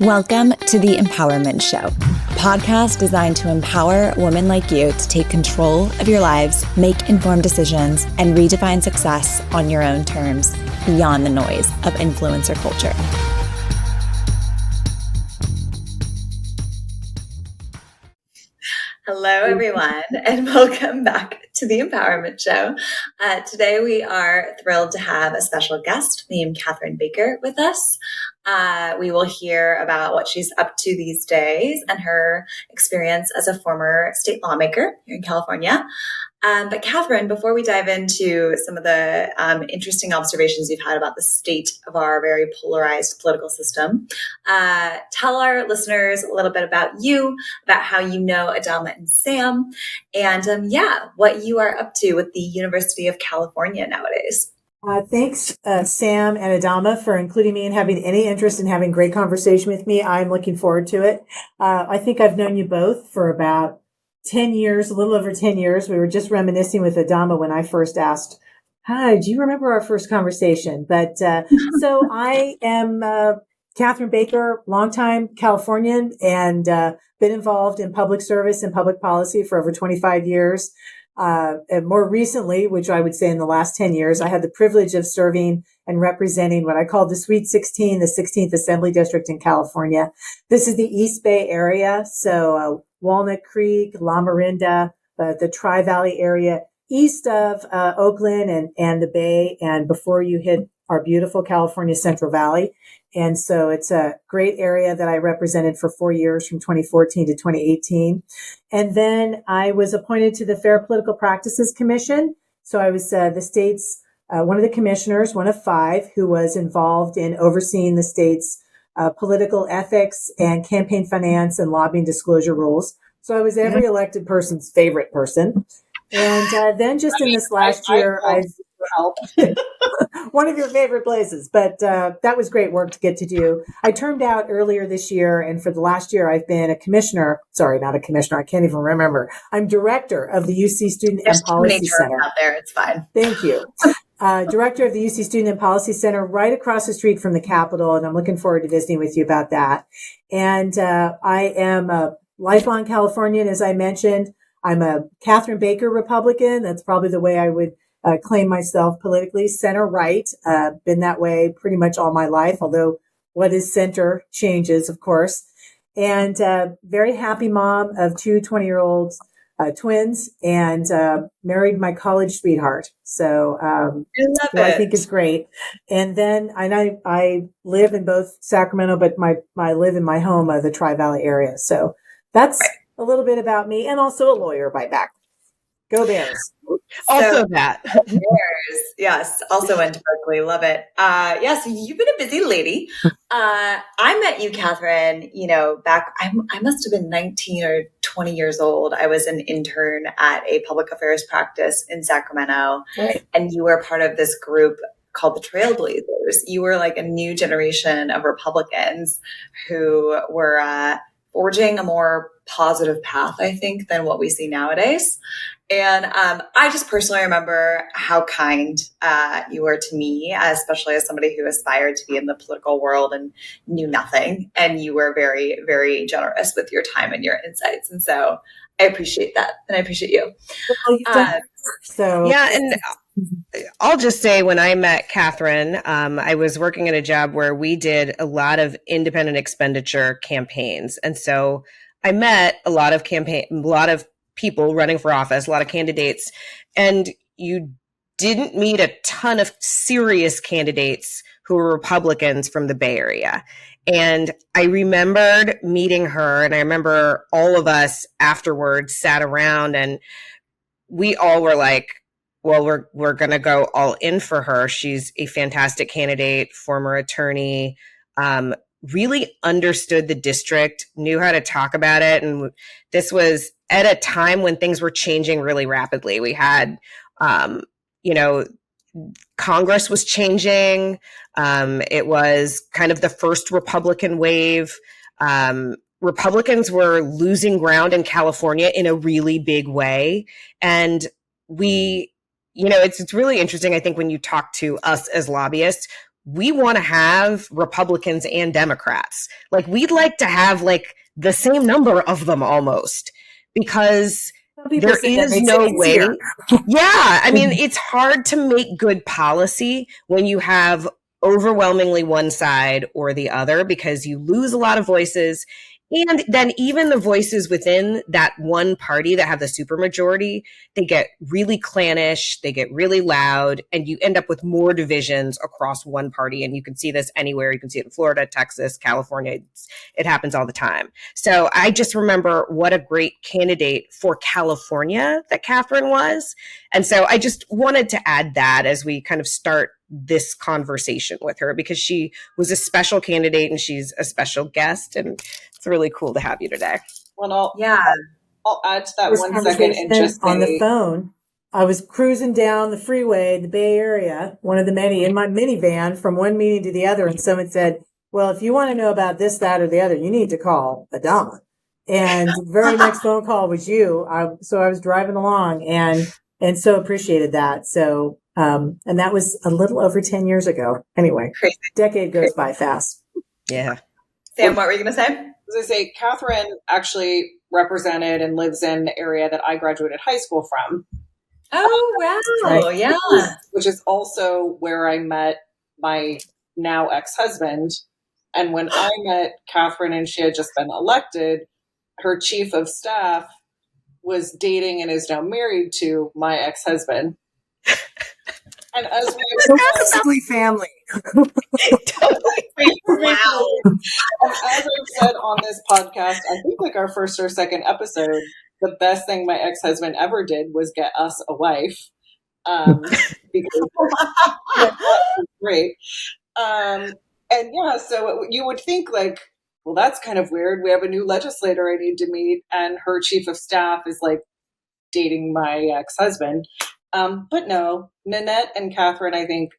Welcome to The Empowerment Show, a podcast designed to empower women like you to take control of your lives, make informed decisions, and redefine success on your own terms, beyond the noise of influencer culture. Hello, everyone, and welcome back to The Empowerment Show. Today, we are thrilled to have a special guest named Catharine Baker with us. We will hear about what she's up to these days and her experience as a former state lawmaker here in California. But Catharine, before we dive into some of the interesting observations you've had about the state of our very polarized political system, tell our listeners a little bit about you, about how you know Adama and Sam, and what you are up to with the University of California nowadays. Thanks, Sam and Adama, for including me and having any interest in having great conversation with me. I'm looking forward to it. I think I've known you both for about 10 years, a little over 10 years. We were just reminiscing with Adama when I first asked, hi, do you remember our first conversation? But so I am Catharine Baker, longtime Californian, and been involved in public service and public policy for over 25 years. And more recently, which I would say in the last 10 years, I had the privilege of serving and representing what I call the Sweet 16, the 16th Assembly District in California. This is the East Bay area. So Walnut Creek, La Miranda, the Tri-Valley area, east of Oakland and the Bay, and before you hit our beautiful California Central Valley. And so it's a great area that I represented for 4 years from 2014 to 2018. And then I was appointed to the Fair Political Practices Commission. So I was the state's one of the commissioners, one of five, who was involved in overseeing the state's political ethics and campaign finance and lobbying disclosure rules. So I was every elected person's favorite person. And then just in this last year, I've one of your favorite places, but that was great work to get to do. I turned out earlier this year, and for the last year, I've been a commissioner. Sorry, not a commissioner. I can't even remember. I'm director of the UC Student and Policy Center. Out there, it's fine. Thank you. Director of the UC Student and Policy Center, right across the street from the Capitol, and I'm looking forward to visiting with you about that. And I am a lifelong Californian, as I mentioned. I'm a Catharine Baker Republican. That's probably the way I would claim myself politically. Center right, been that way pretty much all my life, although what is center changes, of course. And very happy mom of two 20-year-old twins, and married my college sweetheart. So I think is great. And then I live in both Sacramento, but I live in my home of the Tri-Valley area. So that's a little bit about me, and also a lawyer by background. Go Bears. Bears. Yes. Also went to Berkeley. Love it. So you've been a busy lady. I met you, Catharine, back, I must have been 19 or 20 years old. I was an intern at a public affairs practice in Sacramento. Right. And you were part of this group called the Trailblazers. You were like a new generation of Republicans who were forging a more positive path, I think, than what we see nowadays. And I just personally remember how kind you were to me, especially as somebody who aspired to be in the political world and knew nothing. And you were very, very generous with your time and your insights. And so I appreciate that. And I appreciate you. And I'll just say, when I met Catharine, I was working at a job where we did a lot of independent expenditure campaigns. And so I met a lot of people running for office, a lot of candidates, and you didn't meet a ton of serious candidates who were Republicans from the Bay Area. And I remembered meeting her, and I remember all of us afterwards sat around, and we all were like, well, we're going to go all in for her. She's a fantastic candidate, former attorney, really understood the district, knew how to talk about it. And this was at a time when things were changing really rapidly. We had, Congress was changing. It was kind of the first Republican wave. Republicans were losing ground in California in a really big way. And it's really interesting, I think, when you talk to us as lobbyists, we want to have Republicans and Democrats. Like, we'd like to have like the same number of them almost, because there is no way. Yeah. I mean, it's hard to make good policy when you have overwhelmingly one side or the other, because you lose a lot of voices. And then even the voices within that one party that have the supermajority, they get really clannish, they get really loud, and you end up with more divisions across one party. And you can see this anywhere. You can see it in Florida, Texas, California. It happens all the time. So I just remember what a great candidate for California that Catharine was. And so I just wanted to add that as we kind of start this conversation with her, because she was a special candidate and she's a special guest, and it's really cool to have you today. Well, I'll add to that 1 second and just on the phone. I was cruising down the freeway, the Bay Area, one of the many, in my minivan from one meeting to the other, and someone said, well, if you want to know about this, that, or the other, you need to call Adama. And the very next phone call was you. So I was driving along and so appreciated that. So, and that was a little over 10 years ago. Anyway, Crazy. Decade goes by fast. Yeah. Sam, what were you going to say? As I say, Catharine actually represented and lives in the area that I graduated high school from. Oh, wow. Right. Yeah. Which is also where I met my now ex-husband. And when I met Catharine and she had just been elected, her chief of staff was dating and is now married to my ex-husband. And as we so basically family. Wow. And as I've said on this podcast, I think like our first or second episode, the best thing my ex-husband ever did was get us a wife. Because that was great. And yeah, so you would think like, well, that's kind of weird. We have a new legislator I need to meet, and her chief of staff is like dating my ex-husband. But no, Nanette and Catharine, I think,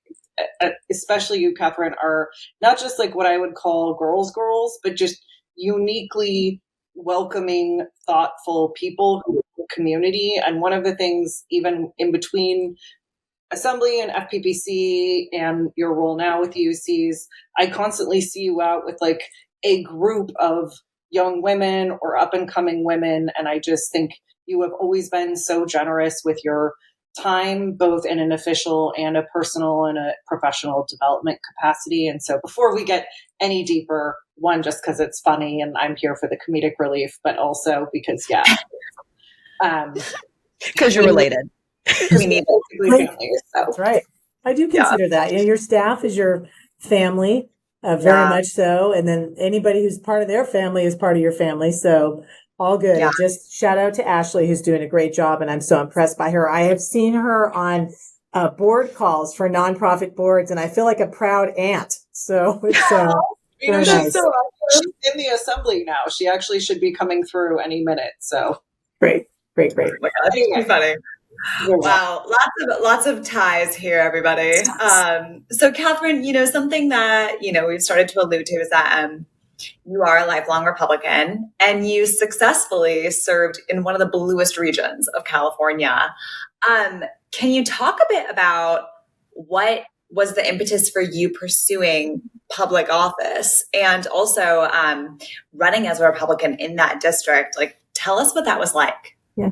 especially you, Catharine, are not just like what I would call girls, but just uniquely welcoming, thoughtful people in the community. And one of the things, even in between Assembly and FPPC and your role now with UCs, I constantly see you out with like a group of young women or up and coming women. And I just think you have always been so generous with your time, both in an official and a personal and a professional development capacity. And so before we get any deeper, one, just because it's funny and I'm here for the comedic relief, but also because, because you're related. We need basically family. So. That's right. I do consider that. You know, your staff is your family, very much so. And then anybody who's part of their family is part of your family. So all good. Yeah. Just shout out to Ashley, who's doing a great job. And I'm so impressed by her. I have seen her on board calls for nonprofit boards, and I feel like a proud aunt. So it's you know, she's in the assembly now. She actually should be coming through any minute. So great. Oh my God, that's funny. Wow, lots of ties here, everybody. So Catharine, you know, something that, you know, we've started to allude to is that you are a lifelong Republican and you successfully served in one of the bluest regions of California. Can you talk a bit about what was the impetus for you pursuing public office and also running as a Republican in that district? Like, tell us what that was like. Yeah.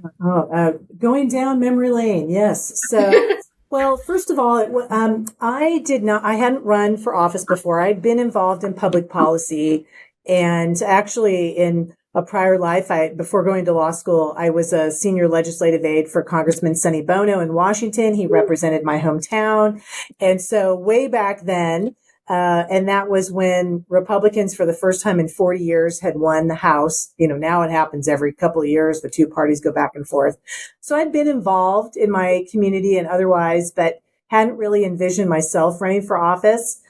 Going down memory lane. Yes. So, well, first of all, I hadn't run for office before. I'd been involved in public policy, and actually in a prior life, before going to law school, I was a senior legislative aide for Congressman Sonny Bono in Washington. He represented my hometown. And so way back then, and that was when Republicans for the first time in 40 years had won the House. You know, now it happens every couple of years. The two parties go back and forth. So I'd been involved in my community and otherwise, but hadn't really envisioned myself running for office.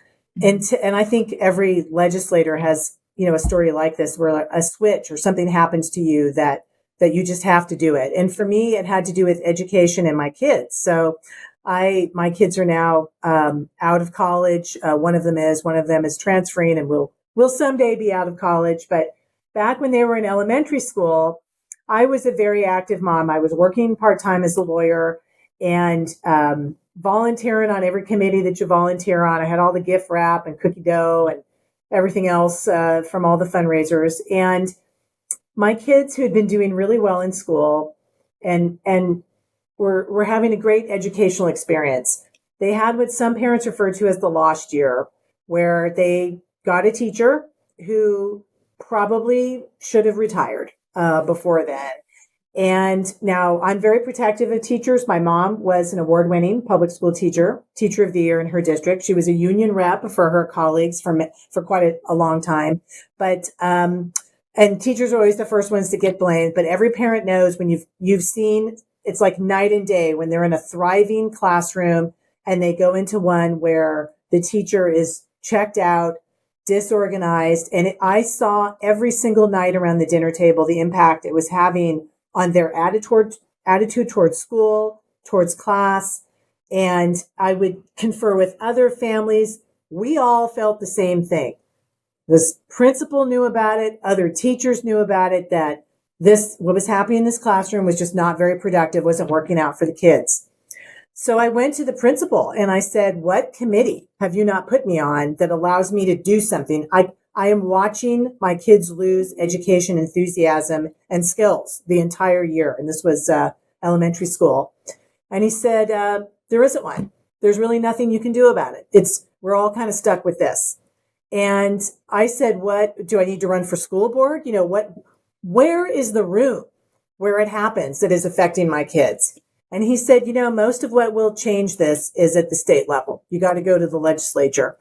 And I think every legislator has, you know, a story like this where a switch or something happens to you that you just have to do it. And for me, it had to do with education and my kids. So my kids are now out of college. One of them is transferring and will someday be out of college. But back when they were in elementary school, I was a very active mom. I was working part-time as a lawyer and volunteering on every committee that you volunteer on. I had all the gift wrap and cookie dough and everything else from all the fundraisers. And my kids who had been doing really well in school and were having a great educational experience. They had what some parents refer to as the lost year, where they got a teacher who probably should have retired before then. And now I'm very protective of teachers. My mom was an award-winning public school teacher, teacher of the year in her district. She was a union rep for her colleagues for quite a long time. But and teachers are always the first ones to get blamed. But every parent knows when you've seen, it's like night and day when they're in a thriving classroom and they go into one where the teacher is checked out, disorganized. And I saw every single night around the dinner table the impact it was having on their attitude towards school, towards class. And I would confer with other families. We all felt the same thing. This principal knew about it. Other teachers knew about it, that what was happening in this classroom was just not very productive, wasn't working out for the kids. So I went to the principal and I said, what committee have you not put me on that allows me to do something? I am watching my kids lose education enthusiasm and skills the entire year. And this was elementary school. And he said, there isn't one. There's really nothing you can do about it. We're all kind of stuck with this. And I said, what do I need to run for school board? Where is the room where it happens that is affecting my kids? And he said, most of what will change this is at the state level. You got to go to the legislature.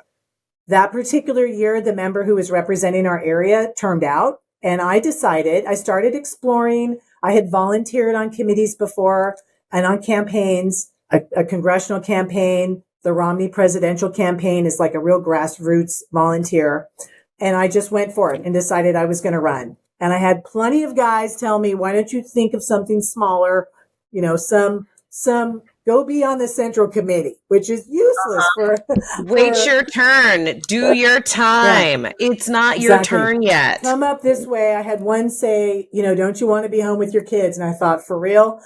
That particular year, the member who was representing our area turned out, and I started exploring. I had volunteered on committees before and on campaigns, a congressional campaign. The Romney presidential campaign is like a real grassroots volunteer. And I just went for it and decided I was going to run. And I had plenty of guys tell me, why don't you think of something smaller? Some go be on the central committee, which is useless Wait your turn. Do your time. Yeah, it's not your turn yet. Come up this way. I had one say, don't you want to be home with your kids? And I thought, for real?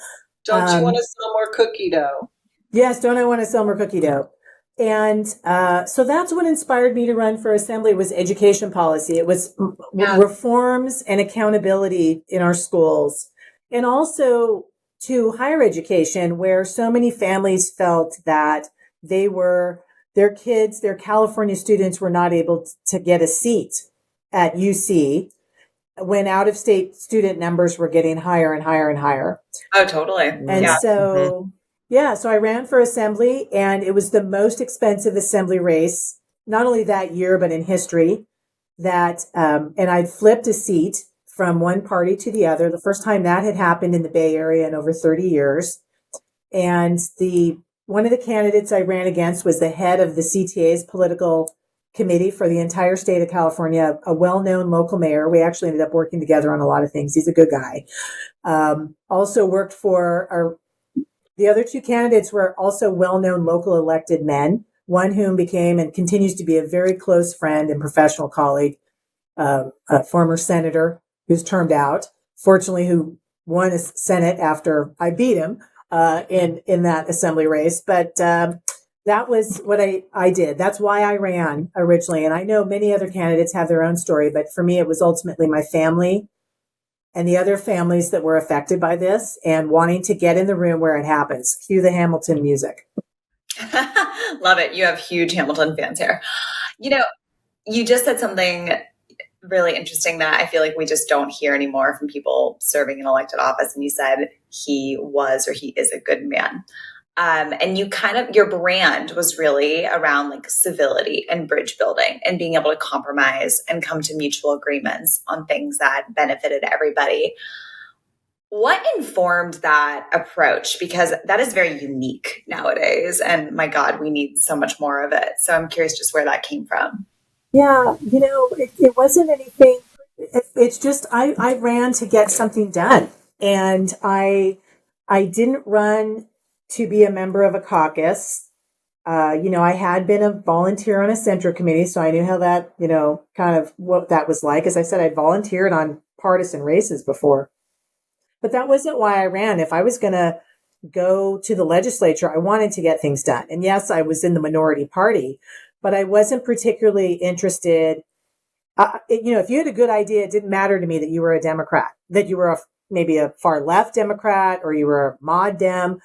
Don't you want to sell more cookie dough? Yes, don't I want to sell more cookie dough? And so that's what inspired me to run for assembly, was education policy. It was reforms and accountability in our schools, and also to higher education, where so many families felt that their kids, their California students, were not able to get a seat at UC when out-of-state student numbers were getting higher and higher and higher. Oh, totally. And so I ran for assembly, and it was the most expensive assembly race, not only that year, but in history. And I'd flipped a seat from one party to the other. The first time that had happened in the Bay Area in over 30 years. And one of the candidates I ran against was the head of the CTA's political committee for the entire state of California, a well-known local mayor. We actually ended up working together on a lot of things. He's a good guy. Also worked for the other two candidates were also well-known local elected men, one whom became and continues to be a very close friend and professional colleague, a former senator who's termed out, fortunately, who won a Senate after I beat him in that assembly race. But that was what I did. That's why I ran originally. And I know many other candidates have their own story, but for me, it was ultimately my family and the other families that were affected by this and wanting to get in the room where it happens. Cue the Hamilton music. Love it. You have huge Hamilton fans here. You just said something really interesting that I feel like we just don't hear anymore from people serving in elected office. And you said he is a good man. And your brand was really around like civility and bridge building and being able to compromise and come to mutual agreements on things that benefited everybody. What informed that approach? Because that is very unique nowadays. And my God, we need so much more of it. So I'm curious just where that came from. Yeah, it wasn't anything. It's just I ran to get something done. And I didn't run to be a member of a caucus. I had been a volunteer on a central committee, so I knew how that, kind of what that was like. As I said, I volunteered on partisan races before. But that wasn't why I ran. If I was going to go to the legislature, I wanted to get things done. And yes, I was in the minority party, but I wasn't particularly interested. If you had a good idea, it didn't matter to me that you were a Democrat, that you were maybe a far left Democrat or you were a mod Dem.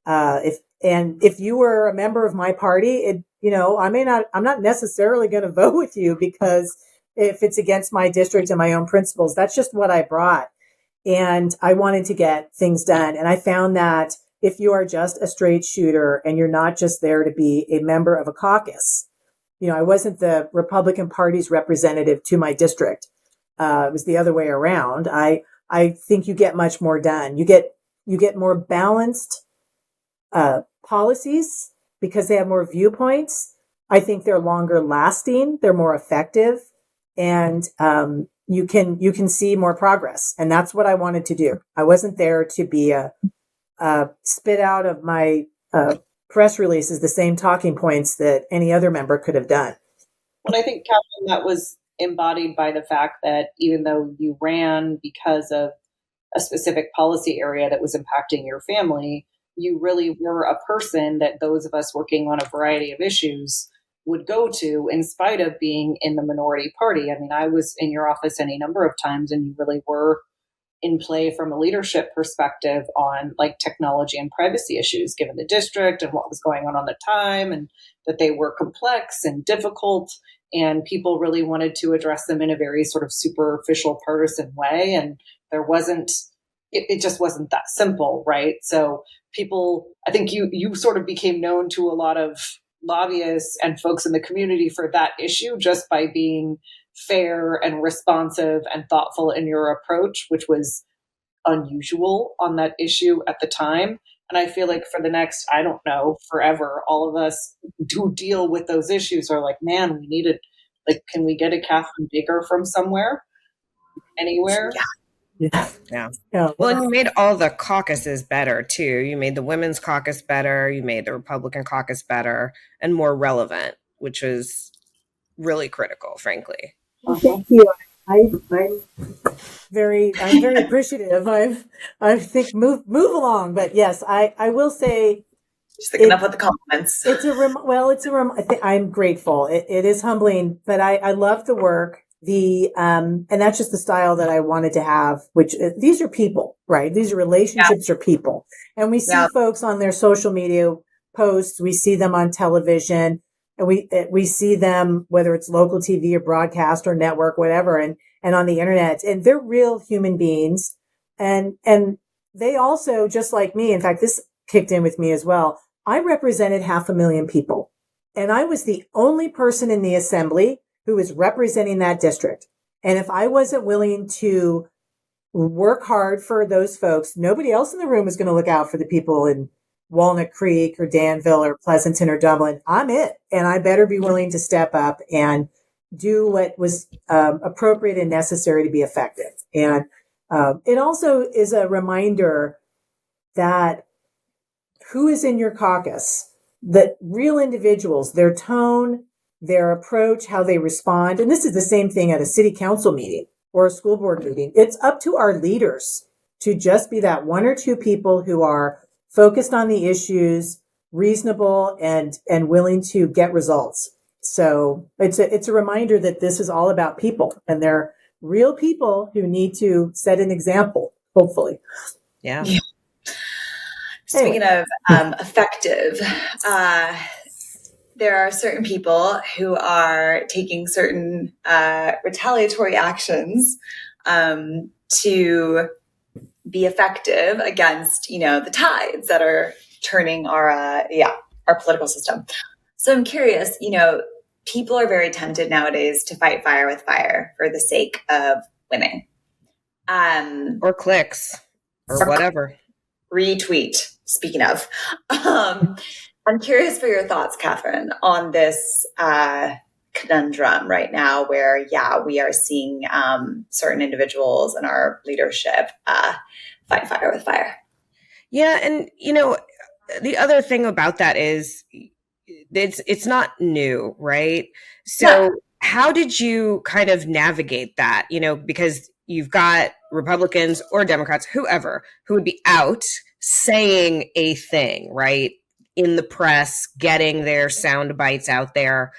If you were a member of my party, I'm not necessarily going to vote with you because if it's against my district and my own principles, that's just what I brought. And I wanted to get things done. And I found that if you are just a straight shooter and you're not just there to be a member of a caucus, I wasn't the Republican Party's representative to my district. It was the other way around. I think you get much more done. You get more balanced policies because they have more viewpoints. I think they're longer lasting. They're more effective, and you can see more progress. And that's what I wanted to do. I wasn't there to be a spit out of my press releases the same talking points that any other member could have done. Well, I think, Catherine, that was embodied by the fact that even though you ran because of a specific policy area that was impacting your family, you really were a person that those of us working on a variety of issues would go to in spite of being in the minority party. I mean, I was in your office any number of times, and you really were in play from a leadership perspective on like technology and privacy issues, given the district and what was going on the time, and that they were complex and difficult, and people really wanted to address them in a very sort of superficial partisan way. And it just wasn't that simple, right? So I think you sort of became known to a lot of lobbyists and folks in the community for that issue just by being fair and responsive and thoughtful in your approach, which was unusual on that issue at the time. And I feel like for the next, I don't know, forever, all of us who deal with those issues are like, man, we needed, can we get a Catherine Baker from somewhere, anywhere? Yeah. Well, and you made all the caucuses better too. You made the women's caucus better. You made the Republican caucus better and more relevant, which was really critical, frankly. Thank you. I'm very appreciative. I think move along, but yes, I will say. Just thinking up with the compliments. I'm grateful. It is humbling, but I love the work. And that's just the style that I wanted to have, which these are people, right? These are relationships are people. And we see folks on their social media posts. We see them on television, and we see them, whether it's local TV or broadcast or network, whatever, and on the internet, and they're real human beings. And they also, just like me, in fact, this kicked in with me as well. I represented 500,000 people, and I was the only person in the assembly who is representing that district. And if I wasn't willing to work hard for those folks, nobody else in the room is going to look out for the people in Walnut Creek or Danville or Pleasanton or Dublin. I'm it. And I better be willing to step up and do what was appropriate and necessary to be effective. And it also is a reminder that who is in your caucus, that real individuals, their tone, their approach, how they respond. And this is the same thing at a city council meeting or a school board meeting. It's up to our leaders to just be that one or two people who are focused on the issues, reasonable, and willing to get results. So it's a reminder that this is all about people, and they're real people who need to set an example, hopefully. Yeah. Speaking of effective, there are certain people who are taking certain retaliatory actions to be effective against, the tides that are turning our political system. So I'm curious, people are very tempted nowadays to fight fire with fire for the sake of winning. Or clicks or whatever. Retweet, speaking of. I'm curious for your thoughts, Catherine, on this conundrum right now where, we are seeing certain individuals in our leadership fight fire with fire. Yeah. And, the other thing about that is it's not new, right? So how did you kind of navigate that, because you've got Republicans or Democrats, whoever, who would be out saying a thing, right? In the press, getting their sound bites out there.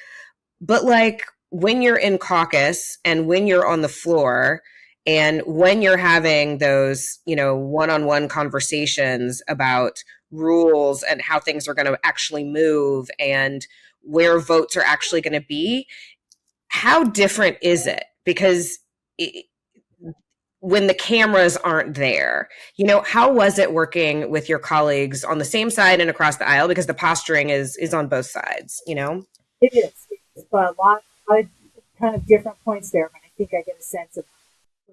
But like when you're in caucus and when you're on the floor and when you're having those, one-on-one conversations about rules and how things are going to actually move and where votes are actually going to be, how different is it? Because when the cameras aren't there, how was it working with your colleagues on the same side and across the aisle? Because the posturing is on both sides, It is. But a lot of kind of different points there, but I think I get a sense of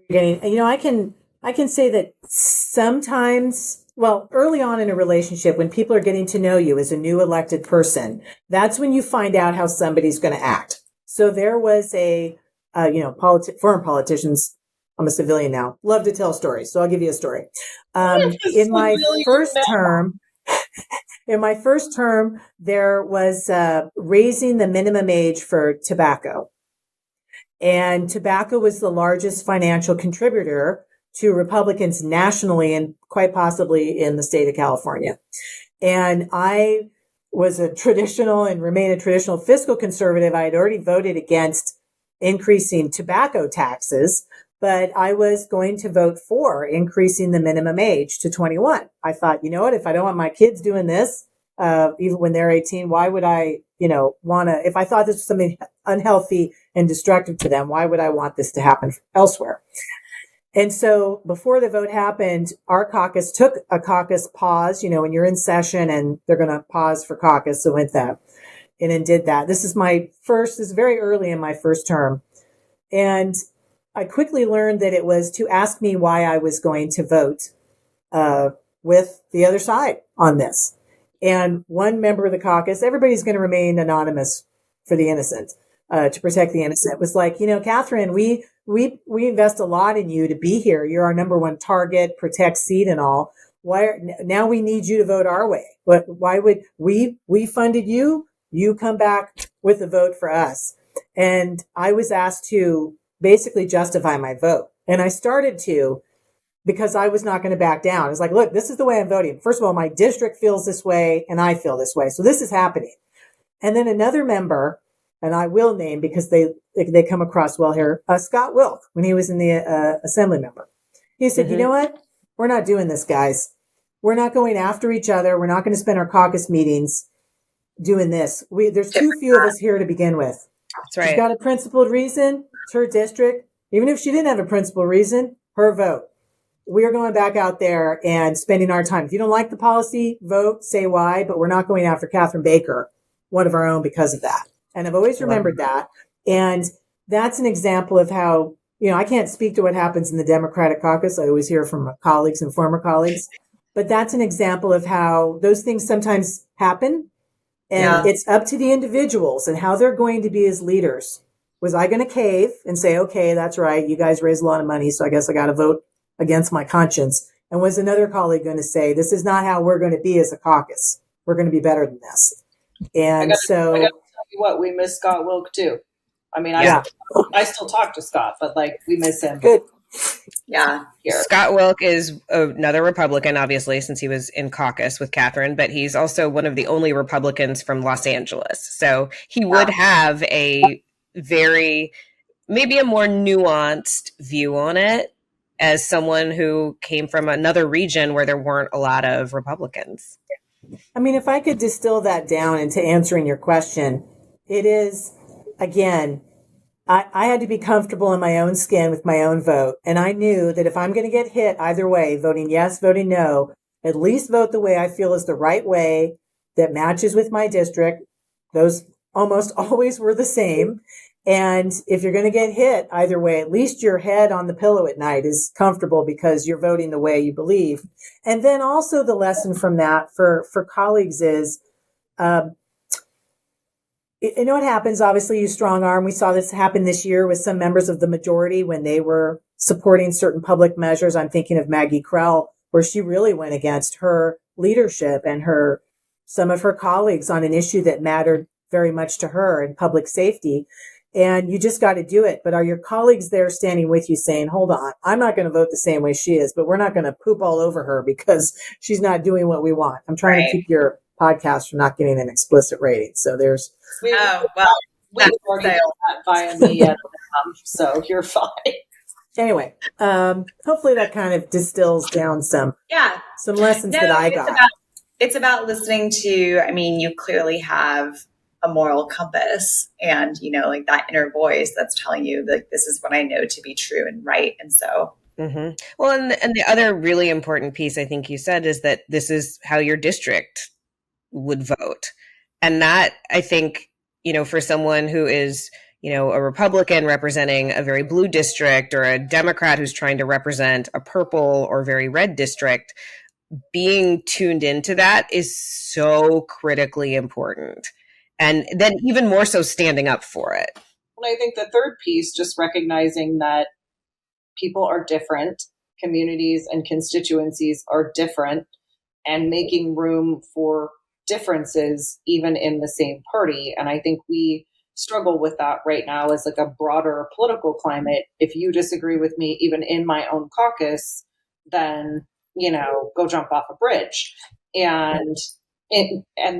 getting, I can say that sometimes, well, early on in a relationship, when people are getting to know you as a new elected person, that's when you find out how somebody's going to act. So there was foreign politicians, I'm a civilian now, love to tell stories. So I'll give you a story. In my first term, there was raising the minimum age for tobacco. And tobacco was the largest financial contributor to Republicans nationally and quite possibly in the state of California. And I was a traditional and remain a traditional fiscal conservative. I had already voted against increasing tobacco taxes, but I was going to vote for increasing the minimum age to 21. I thought, you know what, if I don't want my kids doing this, even when they're 18, why would I, want to, if I thought this was something unhealthy and destructive to them, why would I want this to happen elsewhere? And so before the vote happened, our caucus took a caucus pause, when you're in session and they're going to pause for caucus. So went that and then did that. This is very early in my first term. And I quickly learned that it was to ask me why I was going to vote with the other side on this. And one member of the caucus, everybody's going to remain anonymous for the innocent, to protect the innocent, was like, Catharine, we invest a lot in you to be here. You're our number one target, protect seat and all. Now we need you to vote our way. But why would we funded you? You come back with a vote for us. And I was asked to basically justify my vote. And I started to, because I was not going to back down. I was like, look, this is the way I'm voting. First of all, my district feels this way and I feel this way. So this is happening. And then another member, and I will name because they come across well here, Scott Wilk, when he was in the assembly member. He said, You know what? We're not doing this, guys. We're not going after each other. We're not going to spend our caucus meetings doing this. There's too few of us here to begin with. That's right. She's got a principled reason. It's her district. Even if she didn't have a principled reason, her vote. We are going back out there and spending our time. If you don't like the policy, vote, say why, but we're not going after Catherine Baker, one of our own, because of that. And I've always remembered that. And that's an example of how, I can't speak to what happens in the Democratic caucus. I always hear from colleagues and former colleagues, but that's an example of how those things sometimes happen. And it's up to the individuals and how they're going to be as leaders. Was I going to cave and say, okay, that's right, you guys raise a lot of money, so I guess I got to vote against my conscience? And was another colleague going to say, this is not how we're going to be as a caucus. We're going to be better than this. And I gotta tell you what, we miss Scott Wilk too. I mean, I still talk to Scott, but we miss him. Good. Yeah. Scott Wilk is another Republican, obviously, since he was in caucus with Catherine, but he's also one of the only Republicans from Los Angeles. So he would have maybe a more nuanced view on it as someone who came from another region where there weren't a lot of Republicans. I mean, if I could distill that down into answering your question, it is, again, I had to be comfortable in my own skin with my own vote. And I knew that if I'm going to get hit either way, voting yes, voting no, at least vote the way I feel is the right way that matches with my district. Those almost always were the same. And if you're going to get hit either way, at least your head on the pillow at night is comfortable because you're voting the way you believe. And then also the lesson from that for colleagues is, you know what happens? Obviously, you strong arm. We saw this happen this year with some members of the majority when they were supporting certain public measures. I'm thinking of Maggie Krell, where she really went against her leadership and some of her colleagues on an issue that mattered very much to her in public safety. And you just got to do it. But are your colleagues there standing with you saying, hold on, I'm not going to vote the same way she is, but we're not going to poop all over her because she's not doing what we want. I'm trying to keep your podcast from not getting an explicit rating. So there's. We've already done that via me, so you're fine. Anyway, hopefully that kind of distills down some lessons that I got. It's about listening to, I mean, you clearly have a moral compass and, you know, like that inner voice that's telling you like, this is what I know to be true and right. And so. Mm-hmm. Well, and the other really important piece I think you said is that this is how your district would vote. And that, I think, you know, for someone who is, you know, a Republican representing a very blue district or a Democrat who's trying to represent a purple or very red district, being tuned into that is so critically important. And then even more so standing up for it. Well, I think the third piece, just recognizing that people are different, communities and constituencies are different, and making room for differences even in the same party. And I think we struggle with that right now as like a broader political climate. If you disagree with me, even in my own caucus, then, you know, go jump off a bridge. And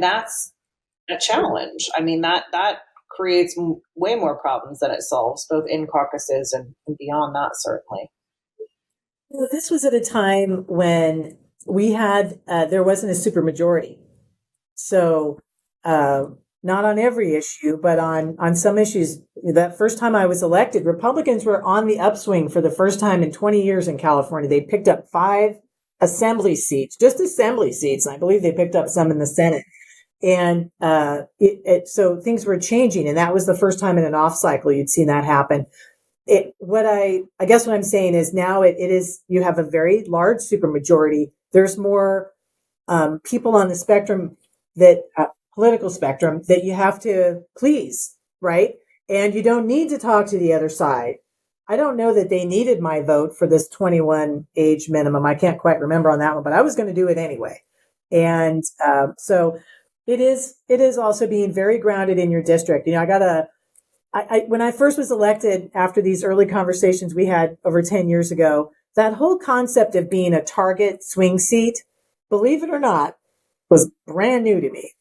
that's a challenge. I mean, that creates way more problems than it solves, both in caucuses and beyond that, certainly. Well, this was at a time when we had, there wasn't a supermajority. So, not on every issue, but on some issues. That first time I was elected, Republicans were on the upswing for the first time in 20 years in California. They picked up 5 assembly seats, just assembly seats. And I believe they picked up some in the Senate. And so things were changing. And that was the first time in an off cycle you'd seen that happen. I guess what I'm saying is now it is, you have a very large supermajority. There's more people on the spectrum that political spectrum that you have to please, right? And you don't need to talk to the other side. I don't know that they needed my vote for this 21 age minimum. I can't quite remember on that one, but I was going to do it anyway. And so it is also being very grounded in your district. You know, when I first was elected after these early conversations we had over 10 years ago, that whole concept of being a target swing seat, believe it or not, was brand new to me.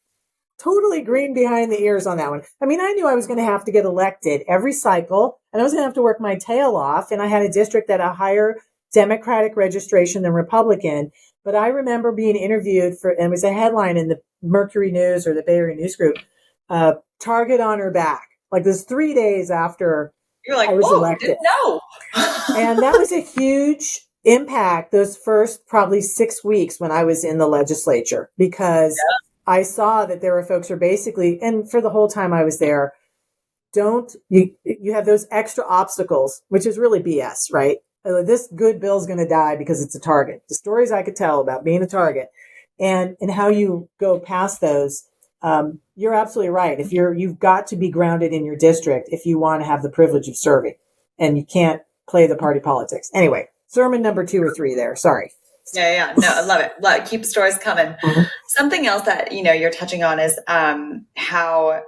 Totally green behind the ears on that one. I mean, I knew I was going to have to get elected every cycle and I was going to have to work my tail off. And I had a district that had a higher Democratic registration than Republican. But I remember being interviewed and it was a headline in the Mercury News or the Bay Area News Group, target on her back. Like this 3 days after you're like, I was elected. No. And that was a huge impact those first probably 6 weeks when I was in the legislature, because I saw that there were folks who are basically, and for the whole time I was there, you have those extra obstacles, which is really BS, right? This good bill's going to die because it's a target. The stories I could tell about being a target and how you go past those. You're absolutely right. If you've got to be grounded in your district if you want to have the privilege of serving, and you can't play the party politics. Anyway, sermon number 2 or 3 there. Sorry. Yeah. No, I love it. Keep stories coming. Mm-hmm. Something else that, you know, you're touching on is how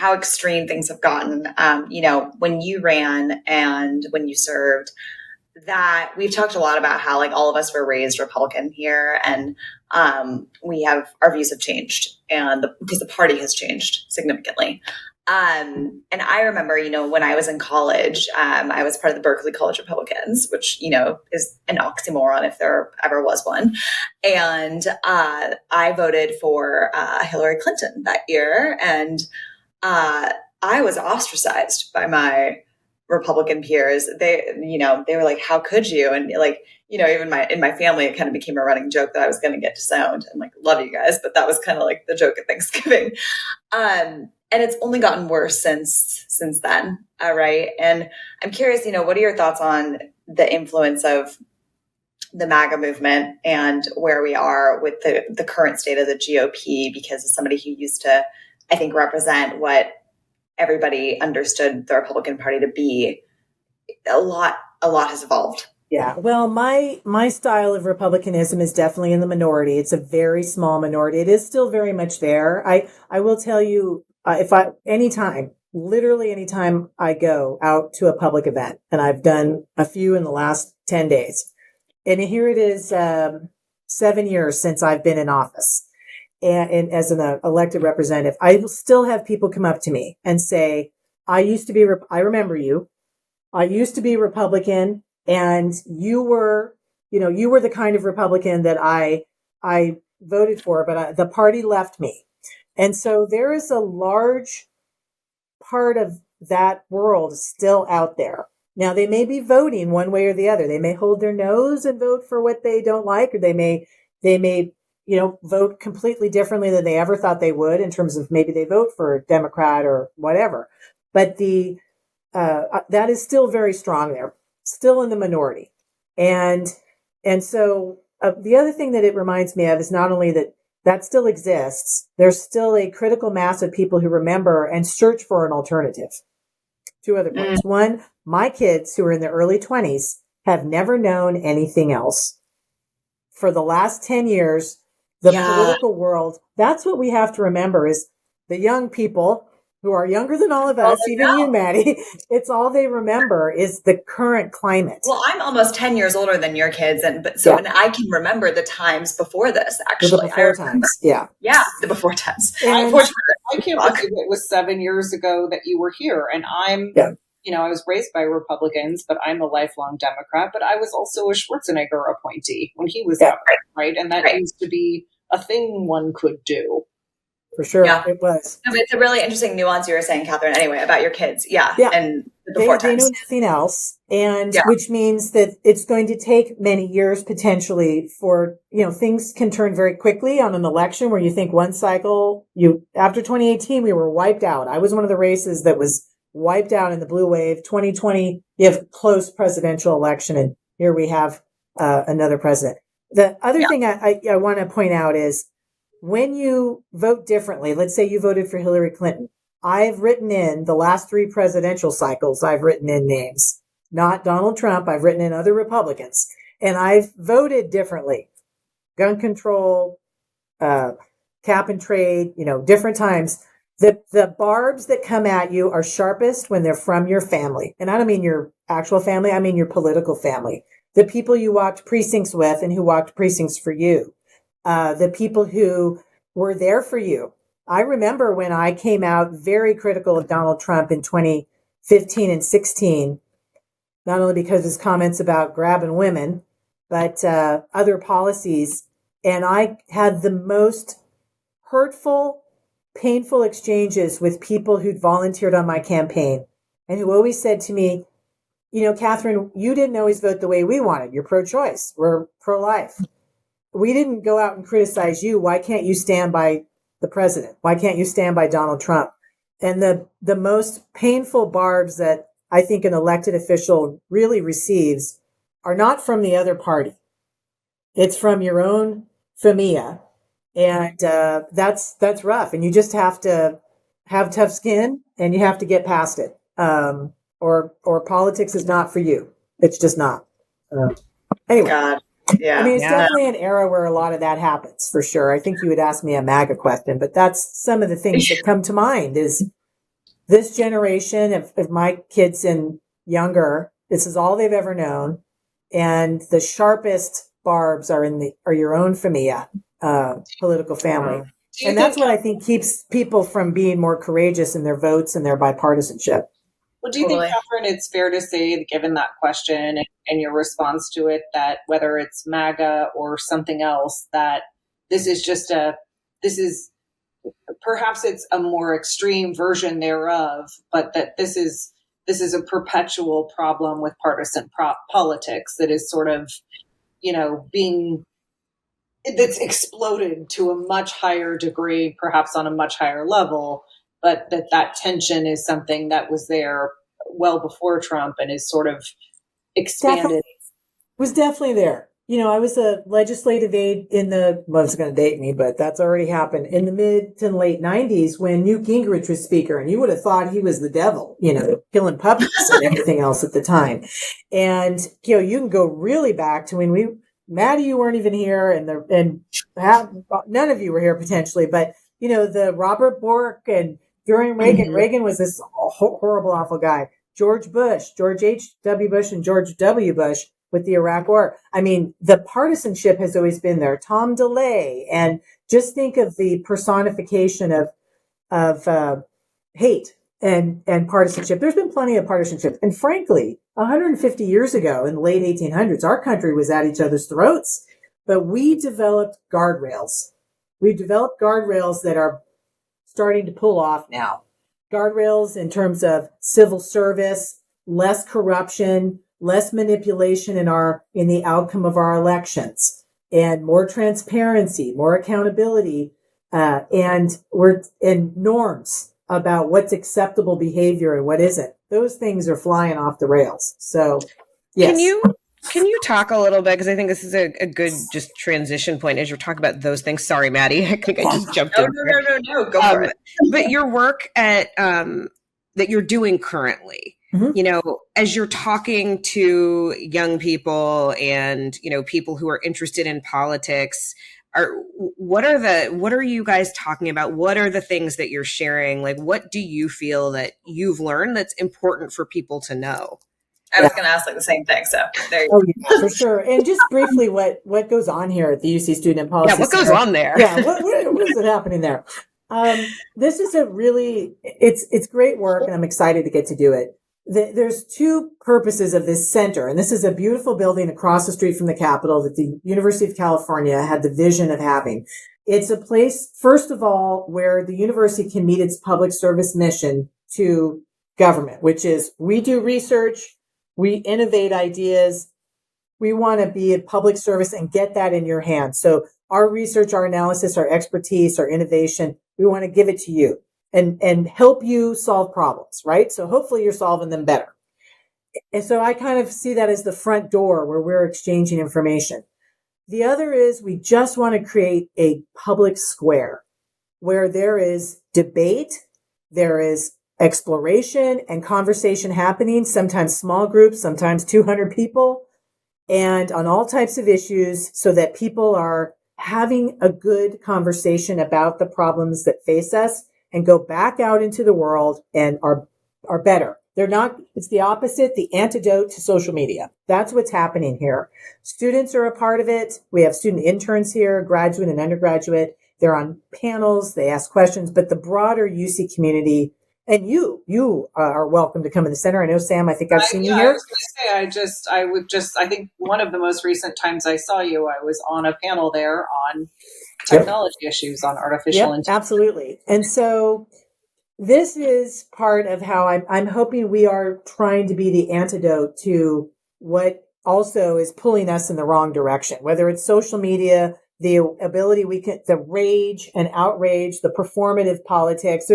extreme things have gotten, you know, when you ran and when you served, that we've talked a lot about how like all of us were raised Republican here, and our views have changed, and because the party has changed significantly. And I remember, you know, when I was in college, I was part of the Berkeley College Republicans, which, you know, is an oxymoron if there ever was one. And I voted for Hillary Clinton that year, and I was ostracized by my Republican peers. They were like, how could you? And like, you know, even in my family, it kind of became a running joke that I was going to get disowned. And like, love you guys, but that was kind of like the joke at Thanksgiving. And it's only gotten worse since then. Right. And I'm curious, you know, what are your thoughts on the influence of the MAGA movement and where we are with the current state of the GOP, because as somebody who used to, I think, represent what everybody understood the Republican Party to be, a lot has evolved. Yeah. Well, my style of Republicanism is definitely in the minority. It's a very small minority. It is still very much there. I will tell you, anytime literally anytime I go out to a public event, and I've done a few in the last 10 days. And here it is, 7 years since I've been in office and as an elected representative. I will still have people come up to me and say, I remember you. I used to be Republican, and you were the kind of Republican that I voted for, but the party left me. And so there is a large part of that world still out there. Now, they may be voting one way or the other. They may hold their nose and vote for what they don't like, or they may, vote completely differently than they ever thought they would in terms of maybe they vote for a Democrat or whatever. But that is still very strong there, still in the minority. And so the other thing that it reminds me of is not only that still exists, there's still a critical mass of people who remember and search for an alternative. Two other points. One, my kids who are in their early 20s have never known anything else. For the last 10 years, the political world, that's what we have to remember is the young people who are younger than all of us, even you, Maddie, it's all they remember is the current climate. Well, I'm almost 10 years older than your kids. And I can remember the times before this, actually. The before times. Yeah. Yeah. The before times. I can't believe it was 7 years ago that you were here. And I'm, I was raised by Republicans, but I'm a lifelong Democrat, but I was also a Schwarzenegger appointee when he was out, right? And that used to be a thing one could do. For sure, it was. No, it's a really interesting nuance you were saying, Catherine, anyway, about your kids. Yeah. And before they know nothing else. And which means that it's going to take many years potentially for, things can turn very quickly on an election where you think one cycle, after 2018, we were wiped out. I was one of the races that was wiped out in the blue wave. 2020, you have close presidential election, and here we have another president. The other thing I want to point out is, when you vote differently, let's say you voted for Hillary Clinton, I've written in the last 3 presidential cycles, I've written in names, not Donald Trump. I've written in other Republicans, and I've voted differently. Gun control, cap and trade, different times. The barbs that come at you are sharpest when they're from your family. And I don't mean your actual family. I mean your political family. The people you walked precincts with and who walked precincts for you. The people who were there for you. I remember when I came out very critical of Donald Trump in 2015 and 16, not only because of his comments about grabbing women, but other policies. And I had the most hurtful, painful exchanges with people who'd volunteered on my campaign and who always said to me, Catherine, you didn't always vote the way we wanted. You're pro-choice. We're pro-life. We didn't go out and criticize you. Why can't you stand by the president? Why can't you stand by Donald Trump? And the most painful barbs that I think an elected official really receives are not from the other party. It's from your own familia. And that's rough. And you just have to have tough skin, and you have to get past it. Or politics is not for you. It's just not. Anyway. God. Yeah. I mean, it's definitely an era where a lot of that happens, for sure. I think you would ask me a MAGA question, but that's some of the things that come to mind is this generation of my kids and younger, this is all they've ever known. And the sharpest barbs are your own familia, political family. And that's what I think keeps people from being more courageous in their votes and their bipartisanship. Well, do you think, Catherine, it's fair to say, given that question and your response to it, that whether it's MAGA or something else, that this is perhaps it's a more extreme version thereof, but that this is a perpetual problem with partisan politics that is sort of, that's exploded to a much higher degree, perhaps on a much higher level, but that tension is something that was there well before Trump and is sort of expanded. Was definitely there. I was a legislative aide it's going to date me, but that's already happened, in the mid to late 90s when Newt Gingrich was speaker, and you would have thought he was the devil, killing puppies and everything else at the time. And, you can go really back to when Maddie, you weren't even here, and none of you were here potentially, but, the Robert Bork and during Reagan was this horrible, awful guy. George H.W. Bush and George W. Bush with the Iraq War. I mean, the partisanship has always been there. Tom DeLay, and just think of the personification of hate and partisanship. There's been plenty of partisanship. And frankly, 150 years ago in the late 1800s, our country was at each other's throats, but we developed guardrails. We developed guardrails that are starting to pull off now. Guardrails in terms of civil service, less corruption, less manipulation in the outcome of our elections, and more transparency, more accountability, and norms about what's acceptable behavior and what isn't. Those things are flying off the rails. So, yes. Can you talk a little bit, because I think this is a good just transition point as you're talking about those things. Sorry, Maddie, I think I just jumped in. No, go for it. But your work that you're doing currently, as you're talking to young people and, people who are interested in politics, what are you guys talking about? What are the things that you're sharing? Like, what do you feel that you've learned that's important for people to know? I was going to ask the same thing. So there you go. Oh, yeah, for sure. And just briefly, what goes on here at the UC Student and Policy Center? What goes on there? Yeah, what is it happening there? This is it's great work, and I'm excited to get to do it. There's two purposes of this center, and this is a beautiful building across the street from the Capitol that the University of California had the vision of having. It's a place, first of all, where the university can meet its public service mission to government, which is we do research, we innovate ideas. We want to be a public service and get that in your hands. So our research, our analysis, our expertise, our innovation, we want to give it to you and help you solve problems, right? So hopefully you're solving them better. And so I kind of see that as the front door where we're exchanging information. The other is we just want to create a public square where there is debate, there is exploration and conversation happening, sometimes small groups, sometimes 200 people, and on all types of issues so that people are having a good conversation about the problems that face us and go back out into the world and are better. They're not, it's the opposite, the antidote to social media. That's what's happening here. Students are a part of it. We have student interns here, graduate and undergraduate. They're on panels, they ask questions, but the broader UC community. And you are welcome to come in the center. I know, Sam, I think I've seen you here. I was going to say, I think one of the most recent times I saw you, I was on a panel there on technology issues, on artificial intelligence. Absolutely. And so this is part of how I'm hoping we are trying to be the antidote to what also is pulling us in the wrong direction, whether it's social media, the ability the rage and outrage, the performative politics.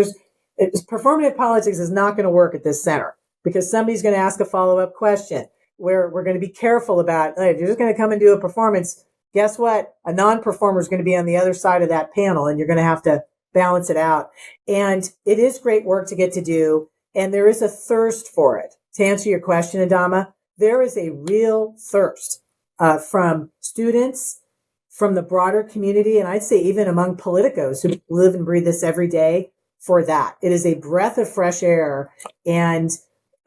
Performative politics is not going to work at this center because somebody's going to ask a follow-up question where we're going to be careful about, hey, if you're just going to come and do a performance, guess what? A non-performer is going to be on the other side of that panel and you're going to have to balance it out. And it is great work to get to do. And there is a thirst for it. To answer your question, Adama, there is a real thirst from students, from the broader community, and I'd say even among politicos who live and breathe this every day, for that. It is a breath of fresh air. And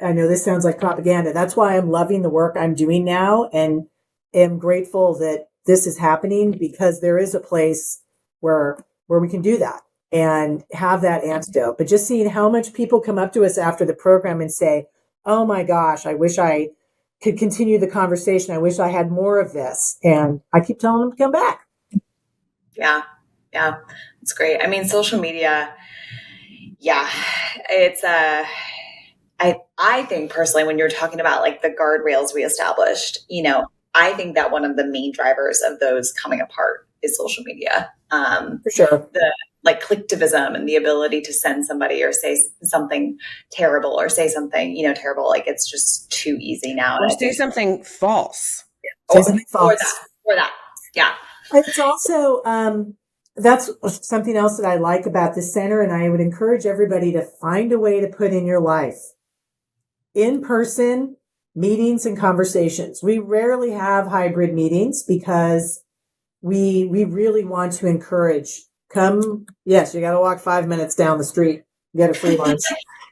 I know this sounds like propaganda. That's why I'm loving the work I'm doing now and am grateful that this is happening because there is a place where we can do that and have that antidote. But just seeing how much people come up to us after the program and say, oh my gosh, I wish I could continue the conversation. I wish I had more of this. And I keep telling them to come back. Yeah. It's great. I mean, social media, it's I think personally, when you're talking about like the guardrails we established, I think that one of the main drivers of those coming apart is social media. For sure. The clicktivism and the ability to send somebody or say something terrible or say something, terrible. Like it's just too easy now. Or say something false. Say something false. Or that. Yeah. It's also, that's something else that I like about the center, and I would encourage everybody to find a way to put in your life in-person meetings and conversations. We rarely have hybrid meetings because we really want to encourage you got to walk 5 minutes down the street get a free lunch.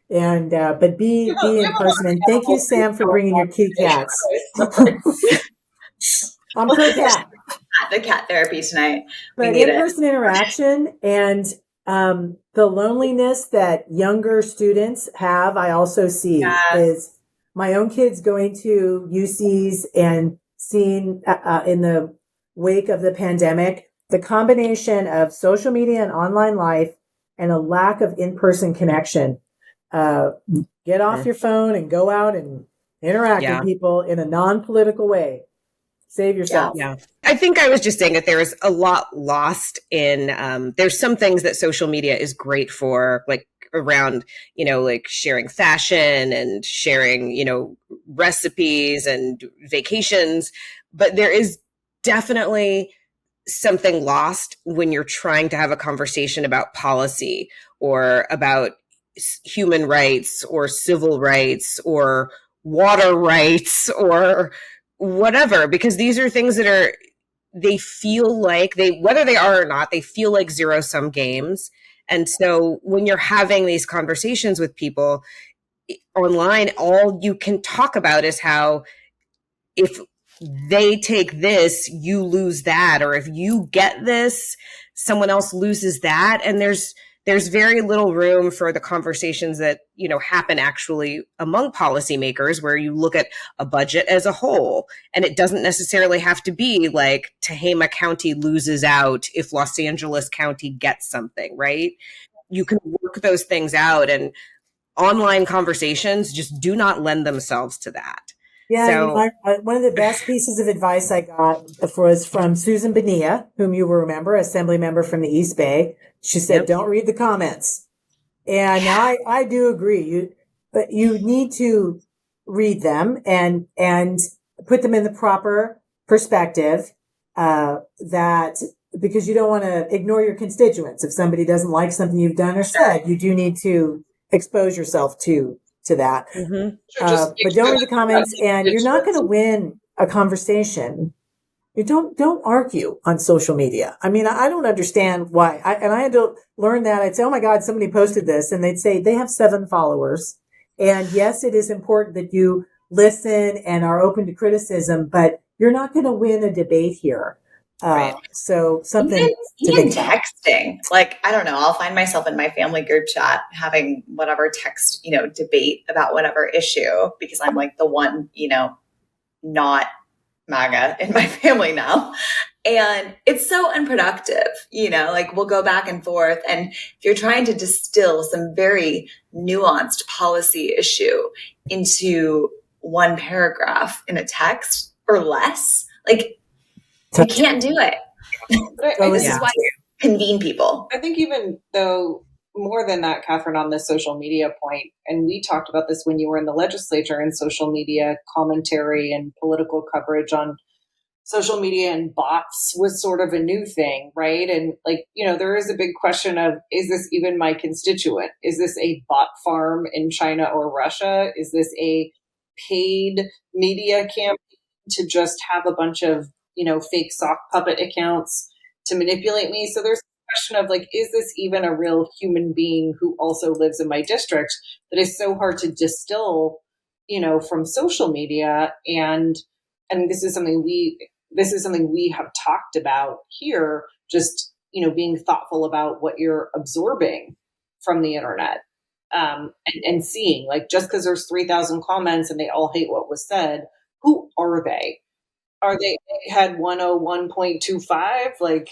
And but be in person. And thank you, Sam, for bringing your cute cats. I'm pro cat. The cat therapy tonight. But in-person interaction and the loneliness that younger students have, I also see is my own kids going to UCs and seeing in the wake of the pandemic, the combination of social media and online life and a lack of in-person connection. Get off your phone and go out and interact with people in a non-political way. Save yourself. Yeah. I think I was just saying that there's a lot lost in, there's some things that social media is great for, like around, like sharing fashion and sharing, recipes and vacations. But there is definitely something lost when you're trying to have a conversation about policy or about human rights or civil rights or water rights or whatever, because these are things that they feel like whether they are or not, they feel like zero-sum games. And so when you're having these conversations with people online, all you can talk about is how if they take this, you lose that, or if you get this, someone else loses that. And there's very little room for the conversations that, happen actually among policymakers, where you look at a budget as a whole. And it doesn't necessarily have to be like Tehama County loses out if Los Angeles County gets something, right? You can work those things out, and online conversations just do not lend themselves to that. Yeah, so, one of the best pieces of advice I got was from Susan Bonilla, whom you will remember, assembly member from the East Bay. She said, don't read the comments. And I do agree. But you need to read them and put them in the proper perspective, that because you don't want to ignore your constituents. If somebody doesn't like something you've done or said, you do need to expose yourself to that. Mm-hmm. But don't read the comments, and you're not going to win a conversation. You don't argue on social media. I mean, I don't understand why. I had to learn that. I'd say, oh my God, somebody posted this, and they'd say they have 7 followers. And yes, it is important that you listen and are open to criticism, but you're not going to win a debate here. Right. So something even texting, like, I don't know, I'll find myself in my family group chat having whatever text, debate about whatever issue, because I'm like the one, not MAGA in my family now. And it's so unproductive, like we'll go back and forth. And if you're trying to distill some very nuanced policy issue into one paragraph in a text or less, like, you can't do it. This is why you convene people. I think even though more than that, Catherine, on the social media point, and we talked about this when you were in the legislature, and social media commentary and political coverage on social media and bots was sort of a new thing, right? And like, there is a big question of, is this even my constituent? Is this a bot farm in China or Russia? Is this a paid media campaign to just have a bunch of fake sock puppet accounts to manipulate me? So there's a question of like, is this even a real human being who also lives in my district? That is so hard to distill, from social media. And this is something we have talked about here, just, being thoughtful about what you're absorbing from the internet, and seeing, like, just because there's 3,000 comments and they all hate what was said, who are they? Are they had 101.25? Like,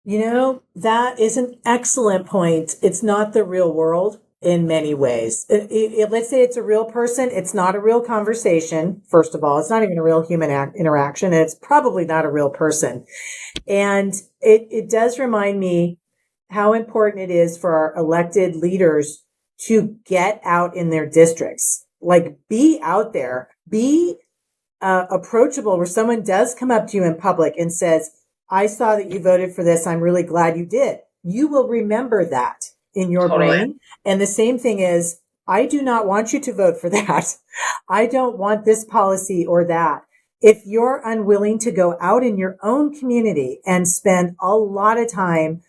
that is an excellent point. It's not the real world in many ways. Let's say it's a real person. It's not a real conversation. First of all, it's not even a real human interaction. And it's probably not a real person. And it does remind me how important it is for our elected leaders to get out in their districts, like be out there, be approachable, where someone does come up to you in public and says, I saw that you voted for this. I'm really glad you did. You will remember that in your brain. And the same thing is, I do not want you to vote for that. I don't want this policy or that. If you're unwilling to go out in your own community and spend a lot of time